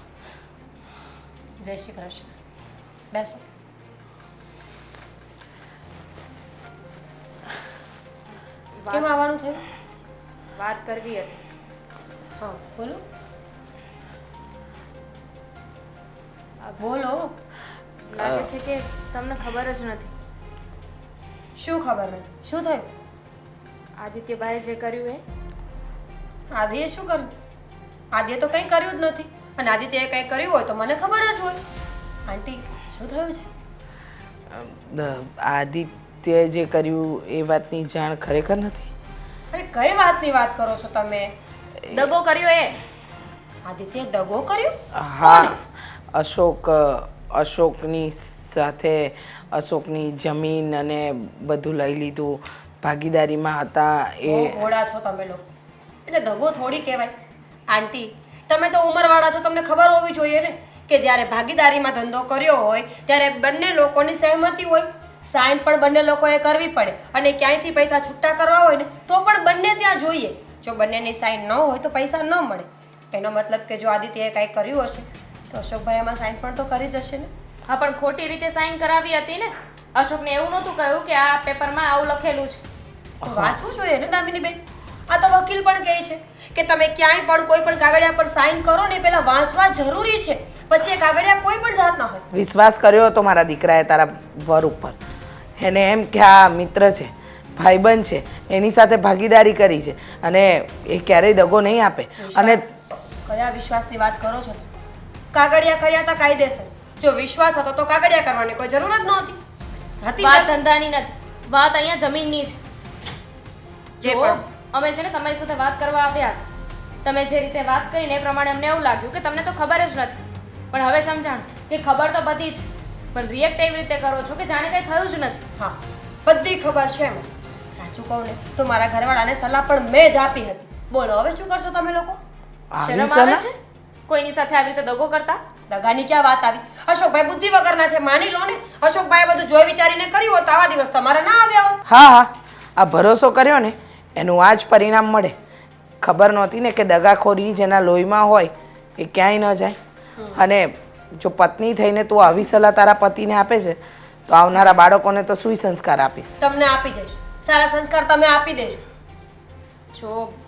જય શ્રી કૃષ્ણ. બેસો. કેમ આવવાનું થયું? વાત કરવી હતી. હા બોલો. બોલો. લાગે છે કે તમને ખબર જ નથી. શું ખબર નથી? શું થયું? આદિત્યભાઈએ જે કર્યું એ આદિએ શું કર્યું? આદિએ તો કંઈ કર્યું જ નથી અને આદિત્યએ કંઈ કર્યું હોય તો મને ખબર જ હોય. આંટી શું થયું છે? આદિત્યએ જે કર્યું એ વાતની જાણ ખરેખર નથી. અરે કઈ વાતની વાત કરો છો તમે? દગો કર્યો એ. આદિત્યએ દગો કર્યો? હા, અશોકની સાથે અશોકની જમીન અને બધું લઈ લીધું. ભાગીદારીમાં હતા એ. બહુ ભોળા છો તમે લોકો. એટલે દગો થોડી કહેવાય. આંટી તમે તો ઉંમરવાળા છો, તમને ખબર હોવી જોઈએ ને કે જ્યારે ભાગીદારીમાં ધંધો કર્યો હોય ત્યારે બંને લોકોની સહેમતી હોય. સાઈન પણ બંને લોકોએ કરવી પડે અને ક્યાંયથી પૈસા છૂટા કરવા હોય ને તો પણ બંને ત્યાં જોઈએ. જો બંનેની સાઈન ન હોય તો પૈસા ન મળે. એનો મતલબ કે જો આદિત્યએ કાંઈ કર્યું હશે તો અશોકભાઈ એમાં સાઈન પણ તો કરી જશે ને. હા, પણ ખોટી રીતે સાઈન કરાવી હતી ને. અશોકને એવું નહોતું કહ્યું કે આ પેપરમાં આવું લખેલું છે. તો વાંચવું જોઈએ ને દામિનીબેન. આ તો વકીલ પણ કહે છે કે તમે ક્યાંય પણ કોઈ પણ કાગળિયા પર સાઈન કરો ને પહેલા વાંચવા જરૂરી છે, પછી એ કાગળિયા કોઈ પણ જાતના હોય. વિશ્વાસ કર્યો હતો મારા દીકરાએ તારા વર ઉપર. એને એમ કે આ મિત્ર છે, ભાઈબંધ છે, એની સાથે ભાગીદારી કરી છે અને એ ક્યારેય દગો નહીં આપે. અને કયા વિશ્વાસની વાત કરો છો? કાગળિયા કર્યા હતા કાયદેસર. જો વિશ્વાસ હતો તો કાગળિયા કરવાની કોઈ જરૂર જ નહોતી. વાત ધંધાની નથી, વાત અહીંયા જમીનની છે. જે જો, પણ અમે છે ને તમારી સાથે વાત કરવા આવ્યા હતા. તમે જે રીતે વાત કરીને એ પ્રમાણે અમને એવું લાગ્યું કે તમને તો ખબર જ નથી. પણ હવે સમજાણ કે ખબર તો બધી છે, પણ રિએક્ટ એવી રીતે કરો છો કે જાણે કંઈ થયું જ નથી. હા, બધી ખબર છે એમ. સાચું કહું ને તો મારા ઘરવાળાને સલાહ પણ મેં જ આપી હતી. બોલો હવે શું કરશો તમે લોકો? શરમ આવે છે કોઈની સાથે આવી રીતે દગો કરતા? દગાની ક્યાં વાત આવી? અશોકભાઈ બુદ્ધિ વગરના છે, માની લો ને. અશોકભાઈએ બધું જોઈ વિચારીને કર્યું હોત તો આવા દિવસ તમારે ના આવ્યા હોત. હા, આ ભરોસો કર્યો ને એનું આ જ પરિણામ મળે. ખબર નહોતી ને કે દગાખોરી જેના લોહીમાં હોય એ ક્યાંય ન જાય. અને જો પત્ની થઈને તું આવી સલાહ તારા પતિને આપે છે તો આવનારા બાળકોને તો શું સંસ્કાર આપીશ? તમને આપી જઈશ, સારા સંસ્કાર તમે આપી દેજો.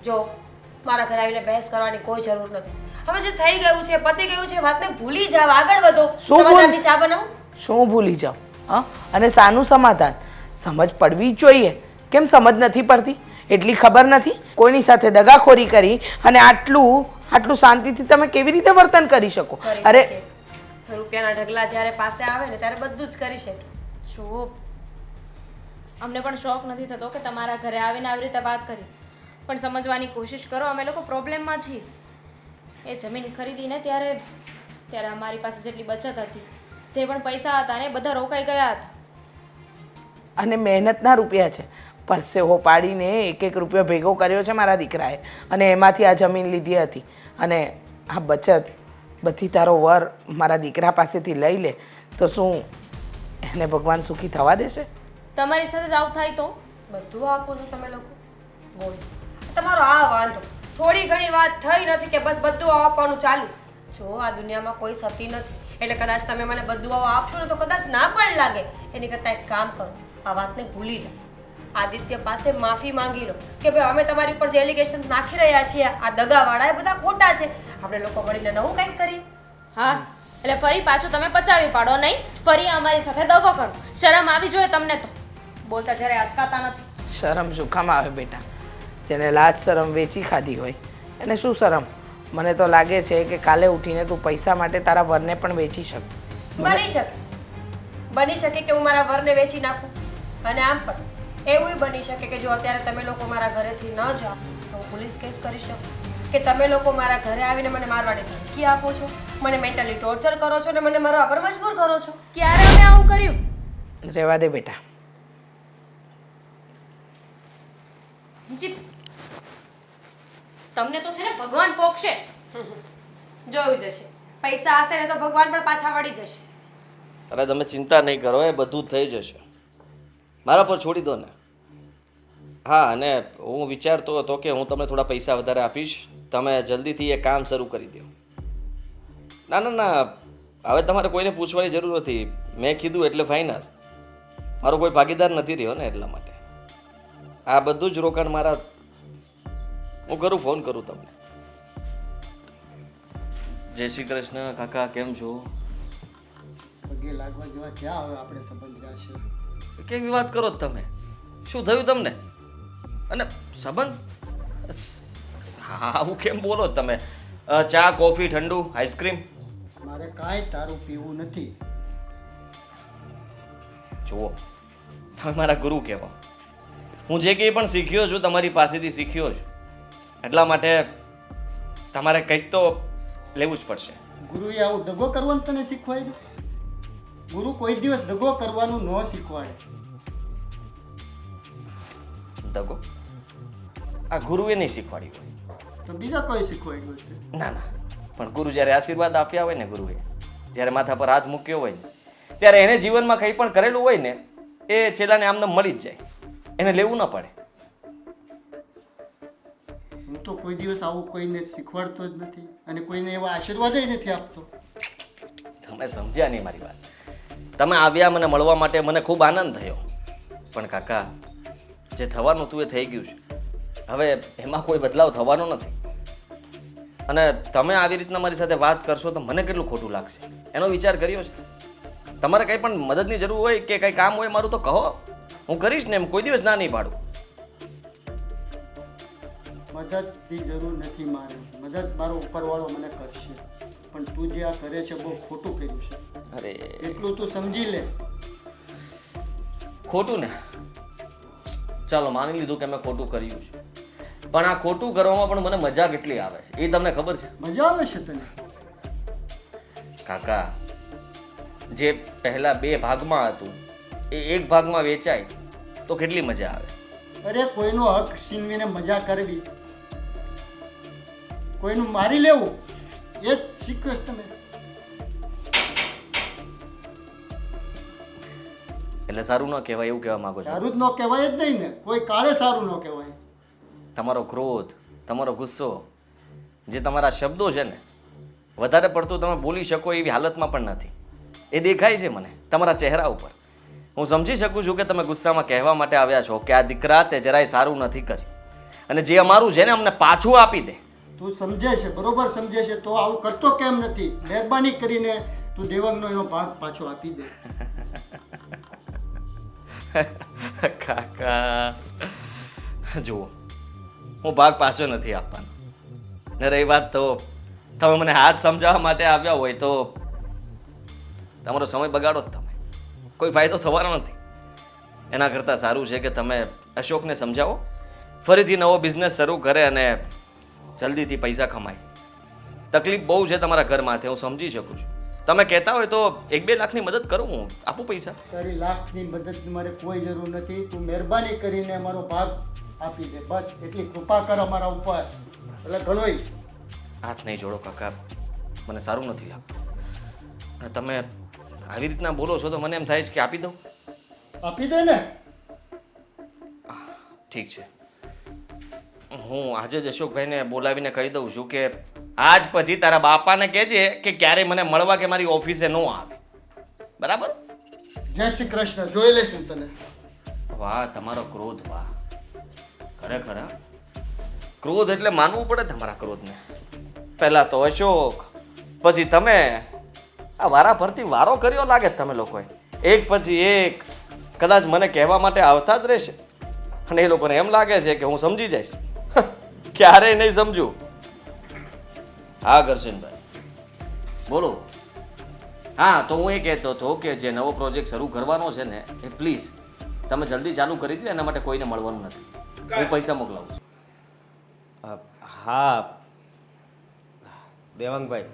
જો મારા ઘરે આવીને બહેસ કરવાની કોઈ જરૂર નથી. હવે જે થઈ ગયું છે, પતી ગયું છે, વાતને ભૂલી જાવ, આગળ વધો. શું ભૂલ? સમાધાનની ચા બનાવો. શું ભૂલી જાઉં? હા, અને શાનું સમાધાન? સમજ પડવી જ જોઈએ. કેમ સમજ નથી પડતી? એટલી ખબર નથી? કોઈની સાથે દગાખોરી કરી અને આટલું શાંતિથી તમે કેવી રીતે વર્તન કરી શકો? કરી અરે શકીએ. રૂપિયાના ઢગલા જ્યારે પાસે આવે ને ત્યારે બધું જ કરી શકે. જુઓ, અમને પણ શોખ નથી થતો કે તમારા ઘરે આવીને આવી રીતે વાત કરી, પણ સમજવાની કોશિશ કરો. અમે લોકો પ્રોબ્લેમમાં છીએ. એ જમીન ખરીદીને ત્યારે અમારી પાસે જેટલી બચત હતી, જે પણ પૈસા હતા ને એ બધા રોકાઈ ગયા હતા. અને મહેનતના રૂપિયા છે. પરસેવો પાડીને એક રૂપિયો ભેગો કર્યો છે મારા દીકરાએ, અને એમાંથી આ જમીન લીધી હતી. અને આ બચત બધી તારો વર મારા દીકરા પાસેથી લઈ લે તો શું એને ભગવાન સુખી થવા દેશે? તમારી સાથે જ આવું થાય તો? બધું આપો છો તમે લોકો. બોલ, તમારો આ વાંધો. થોડી ઘણી વાત થઈ નથી કે બસ બધું આપવાનું ચાલુ. જો આ દુનિયામાં કોઈ સતી નથી, એટલે કદાચ તમે મને બધું આપશો ને તો કદાચ ના પણ લાગે. એની કરતાં એક કામ કરો, આ વાતને ભૂલી જાઓ. આદિત્ય પાસે માફી માંગી લો કે ભાઈ અમે તમારી ઉપર જે એલિગેશન નાખી રહ્યા છીએ આ દગાવાળા એ બધા ખોટા છે. આપણે લોકો મળીને નવું કંઈક કરીએ. હા, એટલે ફરી પાછું તમે પચાવી પાડો નહીં, ફરી અમારી સાથે દગો કરો. શરમ આવી જોઈએ તમને તો. બોલતા જ્યારે અચકાતા નથી. શરમ શું કામ આવે બેટા? જેને લાજ શરમ વેચી ખાધી હોય એને શું શરમ? મને તો લાગે છે કે કાલે ઉઠીને તું પૈસા માટે તારા વરને પણ વેચી શક. બની શકે કે હું મારા વરને વેચી નાખું. અને આમ પણ એવું બની શકે કે જો અત્યારે તમે લોકો મારા ઘરેથી ન જાઓ તો હું પોલીસ કેસ કરી શકું. કે તમે લોકો મારા ઘરે આવીને મને મારવાની ધમકી આપો છો, મને મેન્ટલી ટોર્ચર કરો છો અને મને મરવા પર મજબૂર કરો છો. ક્યારે અમે આવું કર્યું? રહેવા દે બેટા. બીજી તમને તો છે ને ભગવાન પોકશે. જોયું જશે. પૈસા હશે ને તો ભગવાન પણ પાછા વળી જશે. અરે તમે ચિંતા નહીં કરો, એ બધું થઈ જશે. મારા પર છોડી દો ને. હા, અને હું વિચારતો હતો કે હું તમને થોડા પૈસા વધારે આપીશ, તમે જલ્દીથી એ કામ શરૂ કરી દો. ના ના ના, હવે તમારે કોઈને પૂછવાની જરૂર નથી. મેં કીધું એટલે ફાઇનલ. મારો કોઈ ભાગીદાર નથી રહ્યો ને એટલા માટે. આ બધું જ રોકાણ મારા. હું ફોન કરું તમને. જય શ્રી કૃષ્ણ કાકા, કેમ છો? પગે લાગવા જેવા ક્યાં હવે આપણે સંબંધ રહ્યા છે? કેવી વાત કરો તમે? શું થયું તમને? અને સંબંધ? હા, આવું કેમ બોલો તમે? ચા, કોફી, ઠંડુ, આઈસ્ક્રીમ? મારે કાંઈ તારું પીવું નથી. જુઓ, તમે મારા ગુરુ કહેવા. હું જે કંઈ પણ શીખ્યો છું તમારી પાસેથી શીખ્યો છું. એટલા માટે તમારે કંઈક તો લેવું જ પડશે. ગુરુએ આવું દગો કરવાનું તને શીખવાડ્યું? ગુરુ કોઈ દિવસ દગો કરવાનું ન શીખવાડે. દગો? આ ગુરુએ નહીં શીખવાડ્યું હોય તો બીજા કોઈ શીખવાડ્યું છે? ના ના, પણ ગુરુ જ્યારે આશીર્વાદ આપ્યા હોય ને, ગુરુએ જ્યારે માથા પર હાથ મૂક્યો હોય ને, ત્યારે એને જીવનમાં કંઈ પણ કરેલું હોય ને એ છેલ્લાને આમને મળી જ જાય. એને લેવું ન પડે. હું તો કોઈ દિવસ આવું કોઈને શીખવાડતો જ નથી અને કોઈને એવા આશીર્વાદ નથી આપતો. તમે સમજ્યા નહીં મારી વાત. તમે આવ્યા મને મળવા માટે, મને ખૂબ આનંદ થયો. પણ કાકા, જે થવાનું હતું એ થઈ ગયું છે. હવે એમાં કોઈ બદલાવ થવાનો નથી. અને તમે આવી રીતના મારી સાથે વાત કરશો તો મને કેટલું ખોટું લાગશે એનો વિચાર કર્યો છે? તમારે કંઈ પણ મદદની જરૂર હોય કે કંઈ કામ હોય મારું તો કહો, હું કરીશ ને. એમ કોઈ દિવસ ના નહીં પાડું. મદદની જરૂર નથી મારે. મદદ મારો ઉપરવાળો મને કરશે. પણ તું જે આ કરે છે બહુ ખોટું કર્યું છે. અરે એટલું તું સમજી લે. ખોટું ને? ચાલો માની લીધું કે મેં ખોટું કર્યું છે, પણ આ ખોટું કરવામાં પણ મને મજા કેટલી આવે છે એ તમને ખબર છે? મજા આવે છે તને? કાકા, જે પહેલા 2 ભાગમાં હતું એ 1 ભાગમાં વેચાય તો કેટલી મજા આવે. અરે કોઈનો હક છીનવીને મજા કરવી, કોઈનું મારી લેવું, એ જ શીખ્યો છે તમે. એટલે સારું ન કહેવાય એવું કહેવા માંગો છો? સારું જ ન કહેવાય જ નહીં ને. કોઈ કાળે સારું ન કહેવાય. તમારો ક્રોધ, તમારો ગુસ્સો, જે તમારા શબ્દો છે ને, વધારે પડતું તમે બોલી શકો એવી હાલતમાં પણ નથી. એ દેખાય છે મને તમારા ચહેરા ઉપર. હું સમજી શકું છું કે તમે ગુસ્સામાં કહેવા માટે આવ્યા છો કે આ દીકરા તે જરાય સારું નથી કર્યું અને જે અમારું છે ને અમને પાછું આપી દે. તું સમજે છે, બરોબર સમજે છે, તો આવું કરતો કેમ નથી? મહેરબાની કરીને તું દેવાંગનો એનો ભાગ પાછો આપી દે. કાકા જુઓ, હું ભાગ પાછો નથી આપવાનો. ને રહી વાત તો તમે મને હાથ સમજાવવા માટે આવ્યા હોય તો તમારો સમય બગાડો જ તમે, કોઈ ફાયદો થવાનો નથી. એના કરતાં સારું છે કે તમે અશોકને સમજાવો, ફરીથી નવો બિઝનેસ શરૂ કરે અને જલ્દીથી પૈસા કમાય. તકલીફ બહુ છે તમારા ઘરમાંથી, હું સમજી શકું છું. તમે કહેતા હોય તો 1-2 લાખની મદદ કરું, હું આપું પૈસા. તારી લાખની મદદની મારે કોઈ જરૂર નથી. તું મહેરબાની કરીને અમારો ભાગ આપી દે, બસ એટલી કૃપા કર અમારા ઉપર. એટલે ઘણોય. હાથ નહીં જોડો કાકા, મને સારું નથી લાગતું. અને તમે આવી રીતના બોલો છો તો મને એમ થાય છે કે આપી દઉં. આપી દે ને. ઠીક છે, હું આજે જ અશોકભાઈને બોલાવીને કહી દઉં છું કે આજ પછી તારા બાપાને કહેજે કે ક્યારે મને મળવા કે મારી ઓફિસે ન આવે, બરાબર? જય શ્રી કૃષ્ણ. જોઈ લઈશું તને. વાહ, તમારો ક્રોધ, વાહ, ખરેખર હા. ક્રોધ એટલે માનવું પડે તમારા ક્રોધને. પહેલા તો અશોક, પછી તમે. આ વારા ફરતી વારો કર્યો લાગે છે તમે લોકોએ, એક પછી એક. કદાચ મને કહેવા માટે આવતા જ રહેશે અને એ લોકોને એમ લાગે છે કે હું સમજી જઈશ. ક્યારેય નહીં સમજું. હા કરશનભાઈ બોલો. હા, તો હું એ કહેતો હતો કે જે નવો પ્રોજેક્ટ શરૂ કરવાનો છે ને એ પ્લીઝ તમે જલ્દી ચાલુ કરી દો. એના માટે કોઈને મળવાનું નથી. હું પૈસા મોકલાવું છું. હા દેવાંગભાઈ,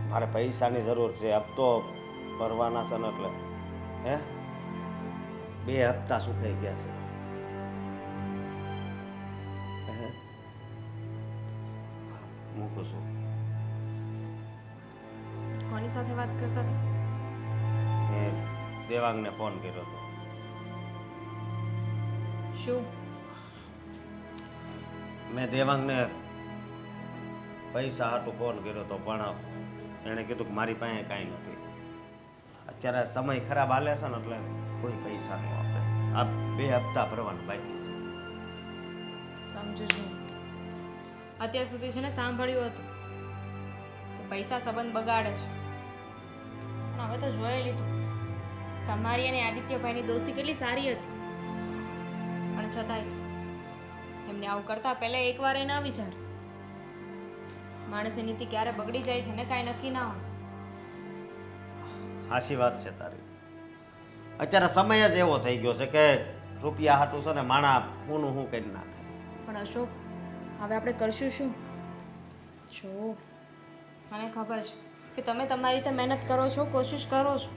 મારે પૈસાની જરૂર છે. હપ્તો ભરવાના છે ને એટલે. હે 2 હપ્તા સુકાઈ ગયા છે. મૂકું છું. કોની સાથે વાત કરતા હતા? એ દેવાંગને ફોન કર્યો હતો. શું? મેં દેવાંગને પૈસા હાટું ફોન કર્યો હતો પણ એણે કીધું કે મારી પાસે કાંઈ નથી. અત્યારે સમય ખરાબ હાલે છે ને એટલે કોઈ પૈસા ન આપે. આ 2 હપ્તા ભરવાના બાકી છે. સમજુ છું. અત્યાર સુધી છે ને સાંભળ્યું હતું કે પૈસા સંબંધ બગાડે છે, પણ હવે તો જોઈ લીધું તમારી અને આદિત્યભાઈની દોસ્તી કેટલી સારી હતી. પણ છતાંય એમને આવું કરતા પહેલા એકવાર એ ના વિચાર. માણસની નીતિ ક્યારે બગડી જાય છે ને કાંઈ નક્કી ના હોય. હાચી વાત છે તારી. અત્યારે સમય જ એવો થઈ ગયો છે કે રૂપિયા હાટું છે ને માણા હું કરી નાખે. પણ અશોક, હવે આપણે કરશું શું? જો મને ખબર છે કે તમે તમારી રીતે મહેનત કરો છો, કોશિશ કરો છો,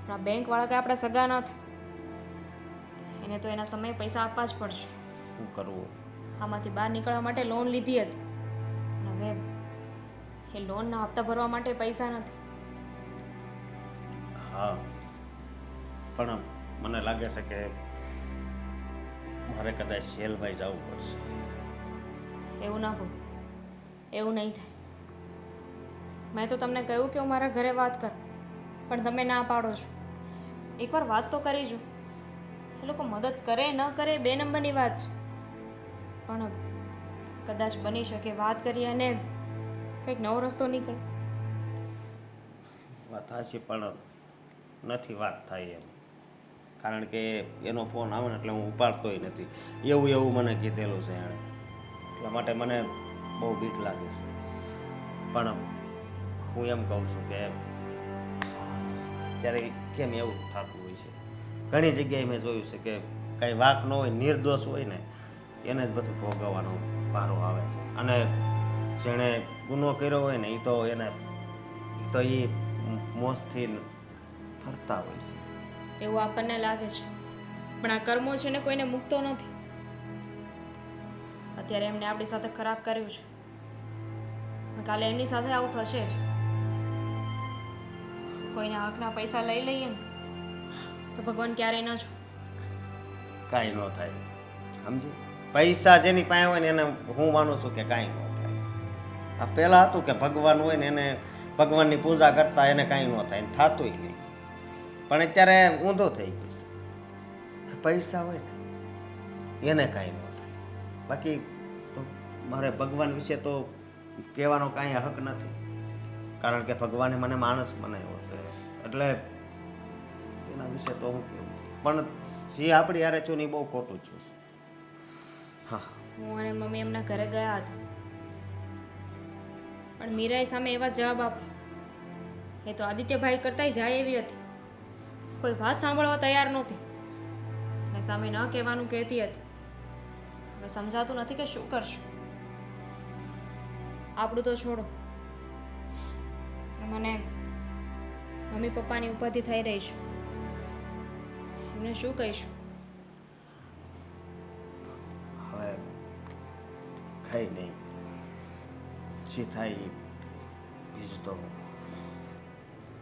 પણ આ બેંકવાળા કે આપણા સગા ના થાય. એને તો એના સમયે પૈસા આપવા જ પડશે. શું કરવું? આમાંથી બહાર નીકળવા માટે લોન લીધી હતી, પણ હવે એ લોનના હપ્તા ભરવા માટે પૈસા નથી. હા, પણ મને લાગે છે કે મારે કદાચ શેલભાઈ જવું પડશે. એવું ના બોલ, એવું નહીં થાય. મેં તો તમને કહ્યું કે હું મારા ઘરે વાત કર, પણ તમે ના પાડો છો. એકવાર વાત તો કરી જો. એ લોકો મદદ કરે ન કરે 2 નંબરની વાત છે, પણ કદાચ બની શકે વાત કરી અને કંઈક નવો રસ્તો નીકળે. વાત સાચી પણ નથી વાત થાય એમ. કારણ કે એનો ફોન આવે ને એટલે હું ઉપાડતોય નથી. એવું મને કીધેલું છે એણે. એટલા માટે મને બહુ બીક લાગે છે. પણ હું એમ કહું છું કે ત્યારે કેમ એવું થતું હોય છે. ઘણી જગ્યાએ મેં જોયું છે કે કાંઈ વાંક ન હોય, નિર્દોષ હોય ને એને જ બધું ભોગવવાનો વારો આવે છે. અને જેણે ગુનો કર્યો હોય ને એ તો એ મોજથી ફરતા હોય છે. એવું આપણને લાગે છે, પણ આ કર્મો છે ને કોઈને મૂકતો નથી. અત્યારે એમને આપણી સાથે ખરાબ કર્યું છે, પણ કાલે એમની સાથે આવું થશે જ. કોઈના હકના પૈસા લઈ લઈએ ને તો ભગવાન ક્યારેય ન જો. કાંઈ ન થાય, સમજી? પૈસા જેની પાસે હોય ને એને હું માનું છું કે કાંઈ ન થાય. આ પહેલાં હતું કે ભગવાન હોય ને એને ભગવાનની પૂજા કરતા એને કાંઈ ન થાય ને થતુંય નહીં. પણ અત્યારે ઊંધો થઈ ગયું છે કે પૈસા હોય ને એને કાંઈ ન થાય. બાકી તો મારે ભગવાન વિશે તો કહેવાનો કાંઈ હક નથી, કારણ કે ભગવાને મને માણસ બનાવ્યો છે, એટલે એના વિશે તો હું કહું. પણ જે આપણી હારે છું ને એ બહુ ખોટું છું. હા, હું અને મમ્મી એમના ઘરે ગયા હતા, પણ મીરાએ સામે એવા જવાબ આપ્યા. એ તો આદિત્યભાઈ કરતાંય જાય એવી હતી, કોઈ વાત સાંભળવા તૈયાર નહોતી અને સામે ન કહેવાનું કહેતી હતી. હવે સમજાતું નથી કે શું કરશું. આપણું તો છોડો, મને મમ્મી પપ્પાની ઉપાધિ થઈ રહી છે, એમને શું કહીશું? હવે કઈ નહીં, જે થાય એ બીજું તો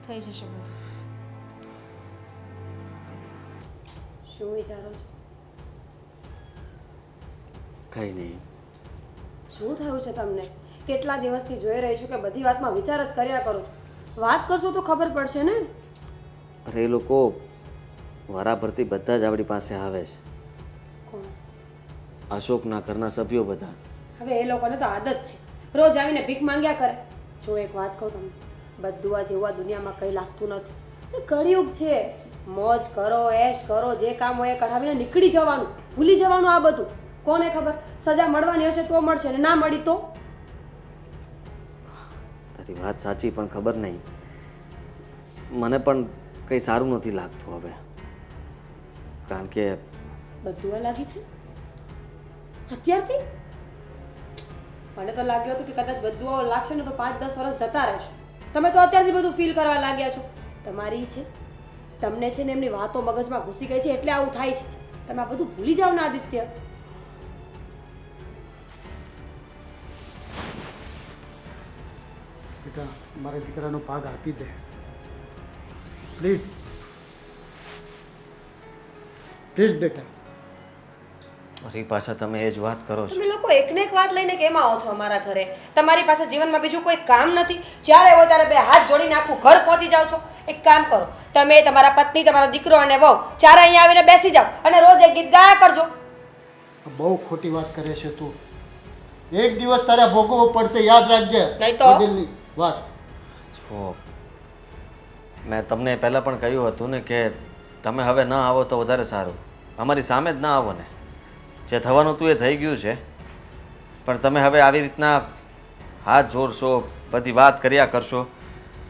થઈ જશે બધું. શું વિચારો છો? કંઈ નહીં. શું થયું છે તમને? કેટલા દિવસથી જોઈ રહી છું કે બધી વાતમાં વિચાર જ કર્યા કરો છો. વાત કરશો તો ખબર પડશે ને. અરે એ લોકો વારાફરતી બધા જ આપણી પાસે આવે છે, કોણ? અશોકના ઘરના સભ્યો બધા. હવે એ લોકોને તો આદત છે, રોજ આવીને ભીખ માંગ્યા કરે. જો એક વાત કહું તમને, બધું આ જેવું આ દુનિયામાં કંઈ લાગતું નથી. કળિયુગ છે, મોજ કરો, એશ કરો, જે કામ હોય એ કરાવીને નીકળી જવાનું, ભૂલી જવાનું આ બધું. કોને ખબર સજા મળવાની હશે તો મળશે, ને ના મળી તો? તારી વાત સાચી, પણ ખબર નહીં, મને પણ કંઈ સારું નથી લાગતું હવે, કારણ કે બધું આ લાગી છે અત્યારથી. મને તો લાગ્યું હતું કે કદાચ બધું આવું લાગશે ને તો 5-10 વર્ષ જતા રહેશે. તમે તો અત્યારથી બધું ફીલ કરવા લાગ્યા છો. તમારી છે, તમને છે ને એમની વાતો મગજમાં ઘૂસી ગઈ છે એટલે આવું થાય છે. તમે આ બધું ભૂલી જાઓ ને આદિત્ય. બેટા મારા દીકરાનો ભાગ આપી દે પ્લીઝ, પ્લીઝ બેટા. મારી પાછા તમે એ જ વાત કરો છો. તમે લોકો એકને એક વાત લઈને કેમ આવો છો અમારા ઘરે? તમારી પાસે જીવનમાં બીજું કોઈ કામ નથી? જ્યારે હોય ત્યારે બે હાથ જોડીને આખું ઘર પહોંચી જાઓ છો. એક કામ કરો, તમે તમારા પત્ની, તમારો દીકરો અને વહુ ચારે અહીંયા આવીને બેસી જાઓ અને રોજ એક ગીત ગાયા કરજો. બહુ ખોટી વાત કરે છે તું. એક દિવસ તારે ભોગવવું પડશે, યાદ રાખજે. નહીં તો? વડીલની વાત. જો મેં તમને પહેલાં પણ કહ્યું હતું ને કે તમે હવે ન આવો તો વધારે સારું. અમારી સામે જ ના આવો ને, જે થવાનું હતું એ થઈ ગયું છે. પણ તમે હવે આવી રીતના હાથ જોડશો, બધી વાત કર્યા કરશો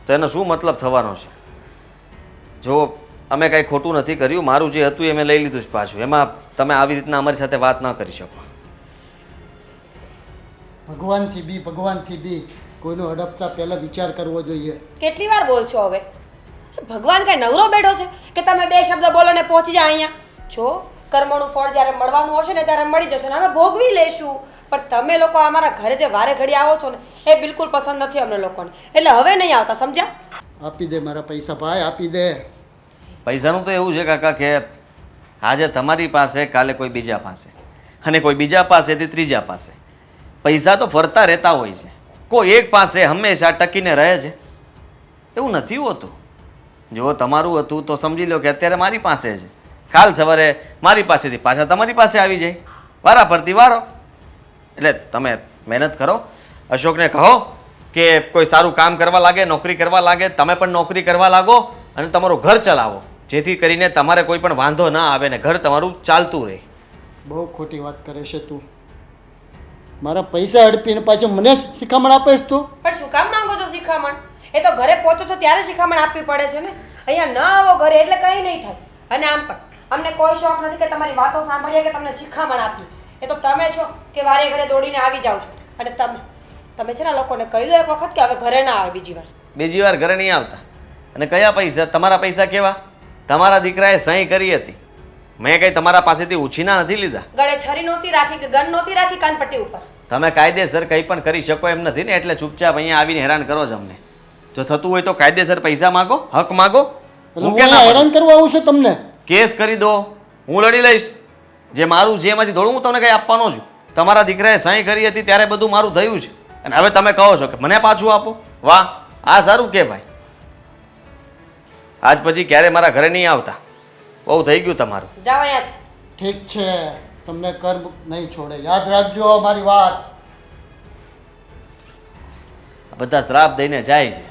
તો એનો શું મતલબ થવાનો છે? જો અમે કાંઈ ખોટું નથી કર્યું, મારું જે હતું એ મેં લઈ લીધું જ પાછું. એમાં તમે આવી રીતના અમારી સાથે વાત ન કરી શકો. ભગવાનથી બી, ભગવાનથી બી કોઈનો હડપતા પહેલાં વિચાર કરવો જોઈએ. કેટલી વાર બોલશો હવે? ભગવાન કઈ નવરો બેઠો છે કે તમે બે શબ્દ બોલો ને પહોંચી જાય અહીંયા? જો કર્મોનું ફળ જ્યારે મળવાનું હશે ને ત્યારે મળી જશે ને અમે ભોગવી લઈશું. પણ તમે લોકો અમારા ઘરે જે વારે ઘડી આવો છો ને એ બિલકુલ પસંદ નથી અમને લોકોને, એટલે હવે નહીં આવતા, સમજ્યા? આપી દે મારા પૈસા ભાઈ, આપી દે. પૈસાનું તો એવું છે કાકા કે આજે તમારી પાસે, કાલે કોઈ બીજા પાસે, અને કોઈ બીજા પાસેથી ત્રીજા પાસે. પૈસા તો ફરતા રહેતા હોય છે, કોઈ એક પાસે હંમેશા ટકીને રહે છે એવું નથી હોતું. જો તમારું હતું તો સમજી લો કે અત્યારે મારી પાસે છે, કાલ સવારે મારી પાસેથી પાછા તમારી પાસે આવી જાય, વારા ફરતી વારો. એટલે તમે મહેનત કરો, અશોકને કહો કે કોઈ સારું કામ કરવા લાગે, નોકરી કરવા લાગે, તમે પણ નોકરી કરવા લાગો અને તમારું ઘર ચલાવો, જેથી કરીને તમારે કોઈ પણ વાંધો ના આવે ને ઘર તમારું ચાલતું રહે. બહુ ખોટી વાત કરે છે તું. મારા પૈસા હડપીને પાછું મને શિખામણ આપે તું? પણ શું કામ માંગો છો શિખામણ? એ તો ઘરે પહોંચો છો ત્યારે શિખામણ આપવી પડે છે ને. અહીંયા ન આવો ઘરે એટલે કંઈ નહીં થાય. અને આમ પણ અમને કોઈ શોખ નથી કે તમારી વાતો સાંભળીએ કે તમને શિખામણ આપીએ. એ તો તમે છો કે વારે ઘરે દોડીને આવી જાઓ છો. અને તમે છે ને લોકોને કહી દો એક વખત કે હવે ઘરે ના આવે બીજી વાર. બીજી વાર ઘરે નહીં આવતા. અને કયા પૈસા? તમારા પૈસા કેવા? તમારા દીકરાએ સહી કરી હતી, મેં કંઈ તમારા પાસેથી ઉછીના નથી લીધા. ગળે છરી નહોતી રાખી કે ગન નહોતી રાખી કાનપટ્ટી ઉપર. તમે કાયદેસર કંઈ પણ કરી શકો એમ નથી ને, એટલે ચૂપચાપ અહીંયા આવીને હેરાન કરો છો અમને. જો થતું હોય તો કાયદેસર પૈસા માગો, હક માગો. હું કેમ હેરાન કરવા આવું છું તમને? કેસ કરી દો, હું લડી લઈશ. જે મારું છે એમાંથી થોડું હું તમને કંઈ આપવાનો છું. તમારા દીકરાએ સહી કરી હતી ત્યારે બધું મારું થયું છે અને હવે તમે કહો છો કે મને પાછું આપો? વાહ, આ સારું કે ભાઈ આજ પછી ક્યારે મારા ઘરે નહીં આવતા. બહુ થઈ ગયું તમારું. જાઓ અહીંયાથી. ઠીક છે, તમને કર્મ નહીં છોડે, યાદ રાખજો મારી વાત. આ બધા શ્રાપ દઈને જાય છે.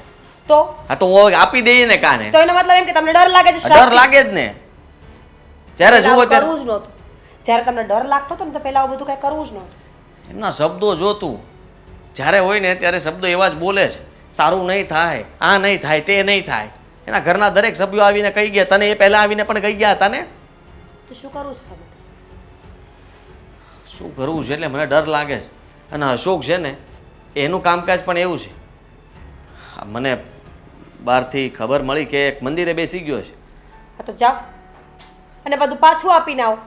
તો હા તો હું આપી દઈએ ને કાને. તો એનો મતલબ એમ કે તમને ડર લાગે છે ડર શ્રાપથી? લાગે જ ને. જ્યારે પહેલા જુઓ આવું ત્યારે કરવું જ નહોતું. જ્યારે તમને ડર લાગતો હતો ને તો પહેલા આવું બધું કઈ કરવું જ નહોતું. એમના શબ્દો જોતું. જ્યારે હોય ને ત્યારે શબ્દો એવા જ બોલે છે. સારું નહીં થાય, આ નહીં થાય, તે નહીં થાય. એના ઘરના દરેક સભ્યો આવીને કહી ગયા. તને એ પહેલા આવીને પણ કહી ગયા હતા ને. તો શું કરવું છે તમે? શું કરવું છે એટલે મને ડર લાગે છે. અને અશોક છે ને એનું કામકાજ પણ એવું છે. મને બહારથી ખબર મળી કે એક મંદિરે બેસી ગયો છે. હા તો જાઓ અને બધું પાછું આપીને આવો.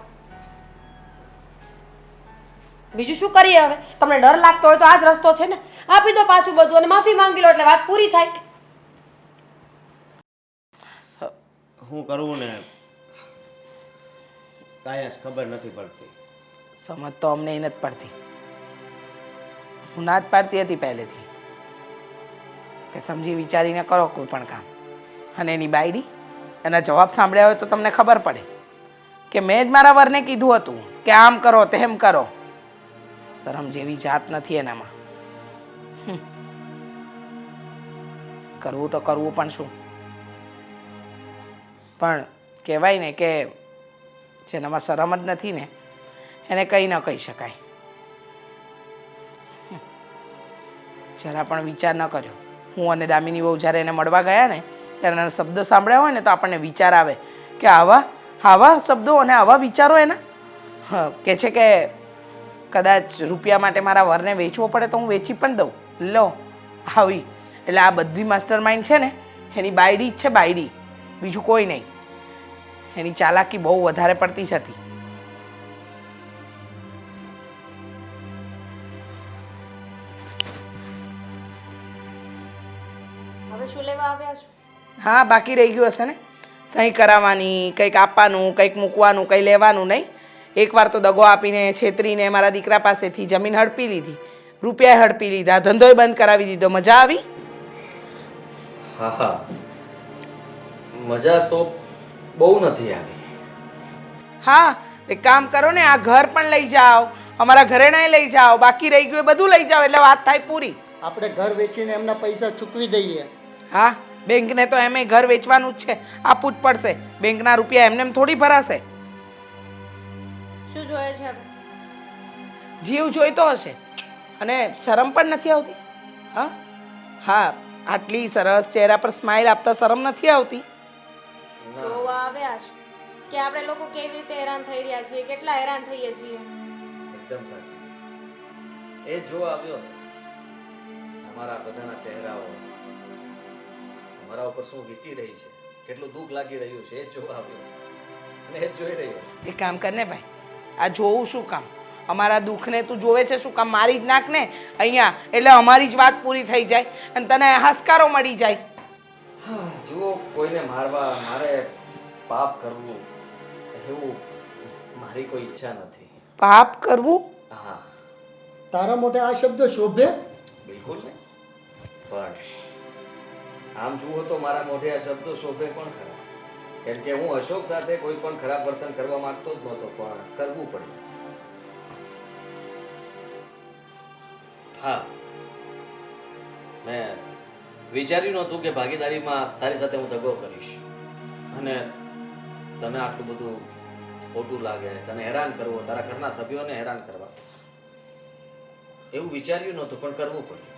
બીજું શું કરીએ હવે? તમને ડર લાગતો હોય તો આ જ રસ્તો છે ને, આપી દો પાછું બધું અને માફી માંગી લો એટલે વાત પૂરી થાય. શું કરવું ને કાંઈ જ ખબર નથી પડતી. સમજ તો અમને નથી પડતી. હું ના જ પાડતી હતી પહેલેથી કે સમજી વિચારીને કરો કોઈ પણ કામ. અને એની બાયડી એના જવાબ સાંભળ્યા હોય તો તમને ખબર પડે કે મેં જ મારા વરને કીધું હતું કે આમ કરો તેમ કરો. શરમ જેવી જાત નથી એનામાં. કરવું તો કરવું પણ શું. પણ કહેવાય ને કે જેનામાં શરમ જ નથી ને એને કંઈ ન કહી શકાય. જરા પણ વિચાર ન કર્યો. હું અને દામિની બહુ જ્યારે એને મળવા ગયા ને ત્યારે એના શબ્દો સાંભળ્યા હોય ને તો આપણને વિચાર આવે કે આવા શબ્દો અને આવા વિચારો એના. કે છે કે કદાચ રૂપિયા માટે મારા વરને વેચવો પડે તો હું વેચી પણ દઉં. લો આવી. એટલે આ બધી માસ્ટર માઇન્ડ છે ને એની બાયડી જ છે, બાયડી, બીજું કોઈ નહીં. એની ચાલાકી બહુ વધારે પડતી જ હતી. હવે શું લેવા આવ્યા છો? હા, બાકી રહી ગયું હશે ને સહી કરાવવાની, કંઈક આપવાનું, કંઈક મૂકવાનું, કંઈ લેવાનું નહીં. એકવાર તો દગો આપીને છેતરીને મારા દીકરા પાસેથી જમીન હડપી લીધી, રૂપિયા હડપી લીધા, ધંધોય બંધ કરાવી દીધો. મજા આવી? હા હા, મજા તો બહુ નથી આવી. હા, એક કામ કરો ને, આ ઘર પણ લઈ જાઓ, અમારા ઘરે નહીં લઈ જાઓ, બાકી રહી ગયું એ બધું લઈ જાઓ એટલે વાત થાય પૂરી. આપણે ઘર વેચીને એમના પૈસા ચૂકવી દઈએ. હા, બેંકને તો એમે ઘર વેચવાનું જ છે, આપવું જ પડશે. બેંકના રૂપિયા એમને એમ થોડી ભરાશે. શું જોઈએ છે હવે? જીવ જોઈતો હશે અને શરમ પણ નથી આવતી. હા હા, આટલી સરસ ચહેરા પર સ્માઇલ આપતા શરમ નથી આવતી. જોવા આવ્યા છો કે આપણે લોકો કેવી રીતે હેરાન થઈ રહ્યા છીએ, કેટલા હેરાન થઈએ છીએ. એકદમ સાચું. એ જો આવ્યો હતો. તમારા બધાના ચહેરાઓ તમારા ઉપર શું વીતી રહી છે, કેટલું દુઃખ લાગી રહ્યું છે, એ જોવા આવ્યો અને એ જોઈ રહ્યો છે. એક કામ કર ને ભાઈ, આ જોવું શું કામ? અમારા દુઃખને તું જોવે છે શું કામ? મારી જ નાખ ને અહીંયા, એટલે અમારી જ વાત પૂરી થઈ જાય અને તને હાશકારો મળી જાય. જુઓ, કોઈને મારવા, મારે પાપ કરવું એવું મારી કોઈ ઈચ્છા નથી. પાપ કરવું? હા, તારા મોઢે આ શબ્દ શોભે? બિલકુલ નહીં. પણ આમ જુઓ તો મારા મોઢે આ શબ્દો શોભે પણ ખરા. કેમ કે હું અશોક સાથે કોઈ પણ ખરાબ વર્તન કરવા માંગતો જ નહોતો, પણ કરવું પડ્યું. હા, મેં વિચાર્યું નહોતું કે ભાગીદારીમાં તારી સાથે હું દગો કરીશ અને તને આટલું બધું ખોટું લાગે, તને હેરાન કરવો, તારા ઘરના સભ્યોને હેરાન કરવા, એવું વિચાર્યું નહોતું, પણ કરવું પડ્યું.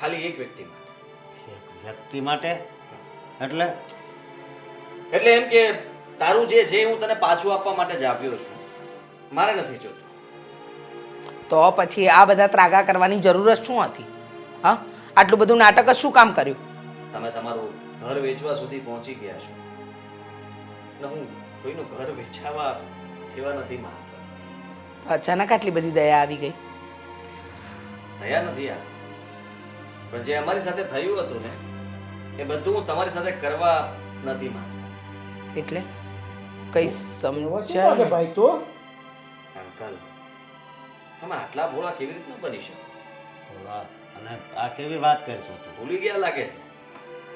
ખાલી એક વ્યક્તિ માટે. એક વ્યક્તિ માટે એટલે એટલે એમ કે તારું જે છે હું તને પાછું આપવા માટે જ આવ્યો છું, મારે નથી જોતું. તો પછી આ બધા ત્રાગા કરવાની જરૂર જ શું હતી? હા, આટલું બધું નાટક જ શું કામ કર્યું? તમે તમારું ઘર વેચવા સુધી પહોંચી ગયા છો ને હું કોઈનું ઘર વેચાવા થવા નથી માંગતો. અચાનક આટલી બધી દયા આવી ગઈ? દયા નથી આવી, પણ જે અમારી સાથે થયું હતું ને એ બધું હું તમારી સાથે કરવા નથી માંગતો. એટલે કઈ શું સમજાય લાગે ભાઈ તો? અંકલ, તમે આટલા ભોળા કેવી રીતના બની શકો? વાહ, અને આ કેવી વાત કરશો તું? ભૂલી ગયા લાગે છે.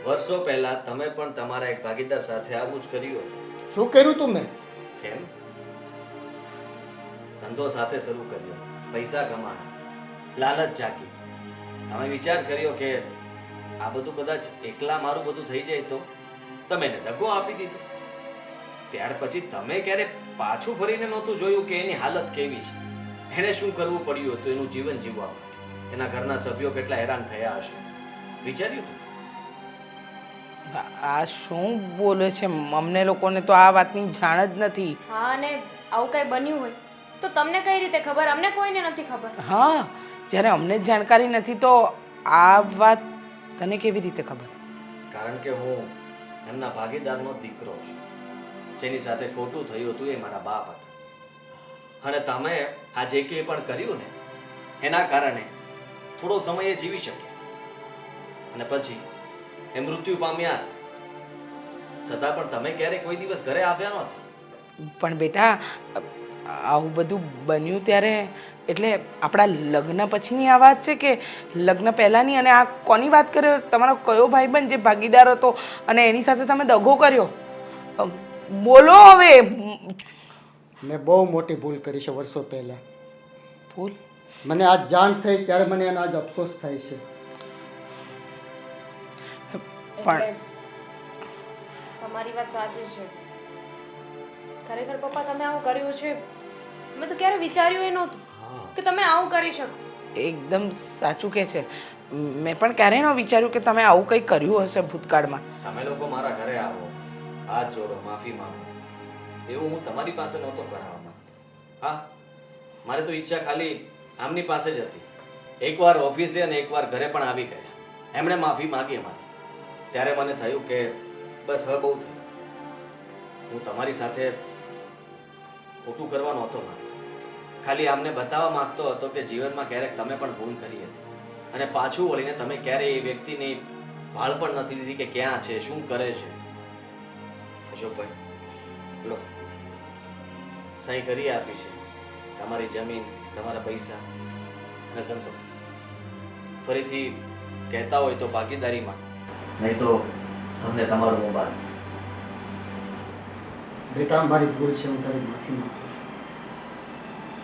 વર્ષો પહેલા તમે પણ તમારા એક ભાગીદાર સાથે આવું જ કર્યું હતું. શું કર્યું તું મેં? કેમ? ધંધો સાથે શરૂ કર્યો, પૈસા કમાયા, લાલચ જાગી. તમે વિચાર કર્યો કે આ બધું કદાચ એકલા મારું બધું થઈ જાય તો તમે એને દગો આપી દીધો. ત્યાર પછી તમે ક્યારે પાછું ફરીને નહોતું જોયું કે એની હાલત કેવી છે, એને શું કરવું પડ્યું હતું એનું જીવન જીવવા માટે, એના ઘરના સભ્યો કેટલા હેરાન થયા હશે, વિચાર્યું હતું? આ શું બોલે છે? અમને લોકોને તો આ વાતની જાણ જ નથી. હા, અને આવું કંઈ બન્યું હોય તો તમને કઈ રીતે ખબર? અમને કોઈને નથી ખબર. હા, જ્યારે અમને જ જાણકારી નથી તો આ વાત તને કેવી રીતે ખબર? કારણ કે હું એમના ભાગીદારનો દીકરો છું. જેની સાથે ખોટું થયું હતું એ મારા બાપ હતા. અને તમે આ જે કંઈ પણ કર્યું ને એના કારણે થોડો સમય એ જીવી શક્યા અને પછી એ મૃત્યુ પામ્યા હતા. છતાં પણ તમે ક્યારે કોઈ દિવસ ઘરે આવ્યા નહોતા. પણ બેટા, આવું બધું બન્યું ત્યારે એટલે આપણા લગ્ન પછીની આ વાત છે કે લગ્ન પહેલાંની? અને આ કોની વાત કર્યો? તમારો કયો ભાઈબંધ જે ભાગીદાર હતો અને એની સાથે તમે દગો કર્યો? બોલો હવે. મેં બહુ મોટી ભૂલ કરી છે વર્ષો પહેલાં. ભૂલ? મને આજ જાણ થઈ ત્યારે મને એનો આજ અફસોસ થાય છે. પણ એટલે તમારી વાત સાચી છે. ખરેખર પપ્પા તમે આવું કર્યું છે મેં તો ક્યારે વિચાર્યું એ નહોતું કે તમે આવું કરી શકો. એકદમ સાચું કહે છે. મેં પણ ક્યારેય ન વિચાર્યું કે તમે આવું કંઈ કર્યું હશે ભૂતકાળમાં. તમે લોકો મારા ઘરે આવો, હાથ જોડો, માફી માંગો, એવું હું તમારી પાસે નહોતો કરાવવા માંગતો. હા, મારે તો ઈચ્છા ખાલી આમની પાસે જ હતી. એકવાર ઓફિસે અને એકવાર ઘરે પણ આવી ગયા. એમણે માફી માંગી અમારી. ત્યારે મને થયું કે બસ હવે બહુ થયું. હું તમારી સાથે ખોટું કરવા નહોતો માંગતો. ખાલી આમને બતાવવા માંગતો હતો કે જીવનમાં ક્યારેક તમે પણ ભૂલ કરી હતી અને પાછું વળીને તમે ક્યારેય એ વ્યક્તિની ભાળ પણ નથી લીધી કે ક્યાં છે, શું કરે છે. અશોકભાઈ, લો, સહી કરી આપી છે. તમારી જમીન, તમારા પૈસા અને ધંધો. ફરીથી કહેતા હોય તો ભાગીદારીમાં, નહીં તો તમને તમારો મોબાઈલ. બેટા, મારી ભૂલ છે, હું તારી માફી માંગુ છું.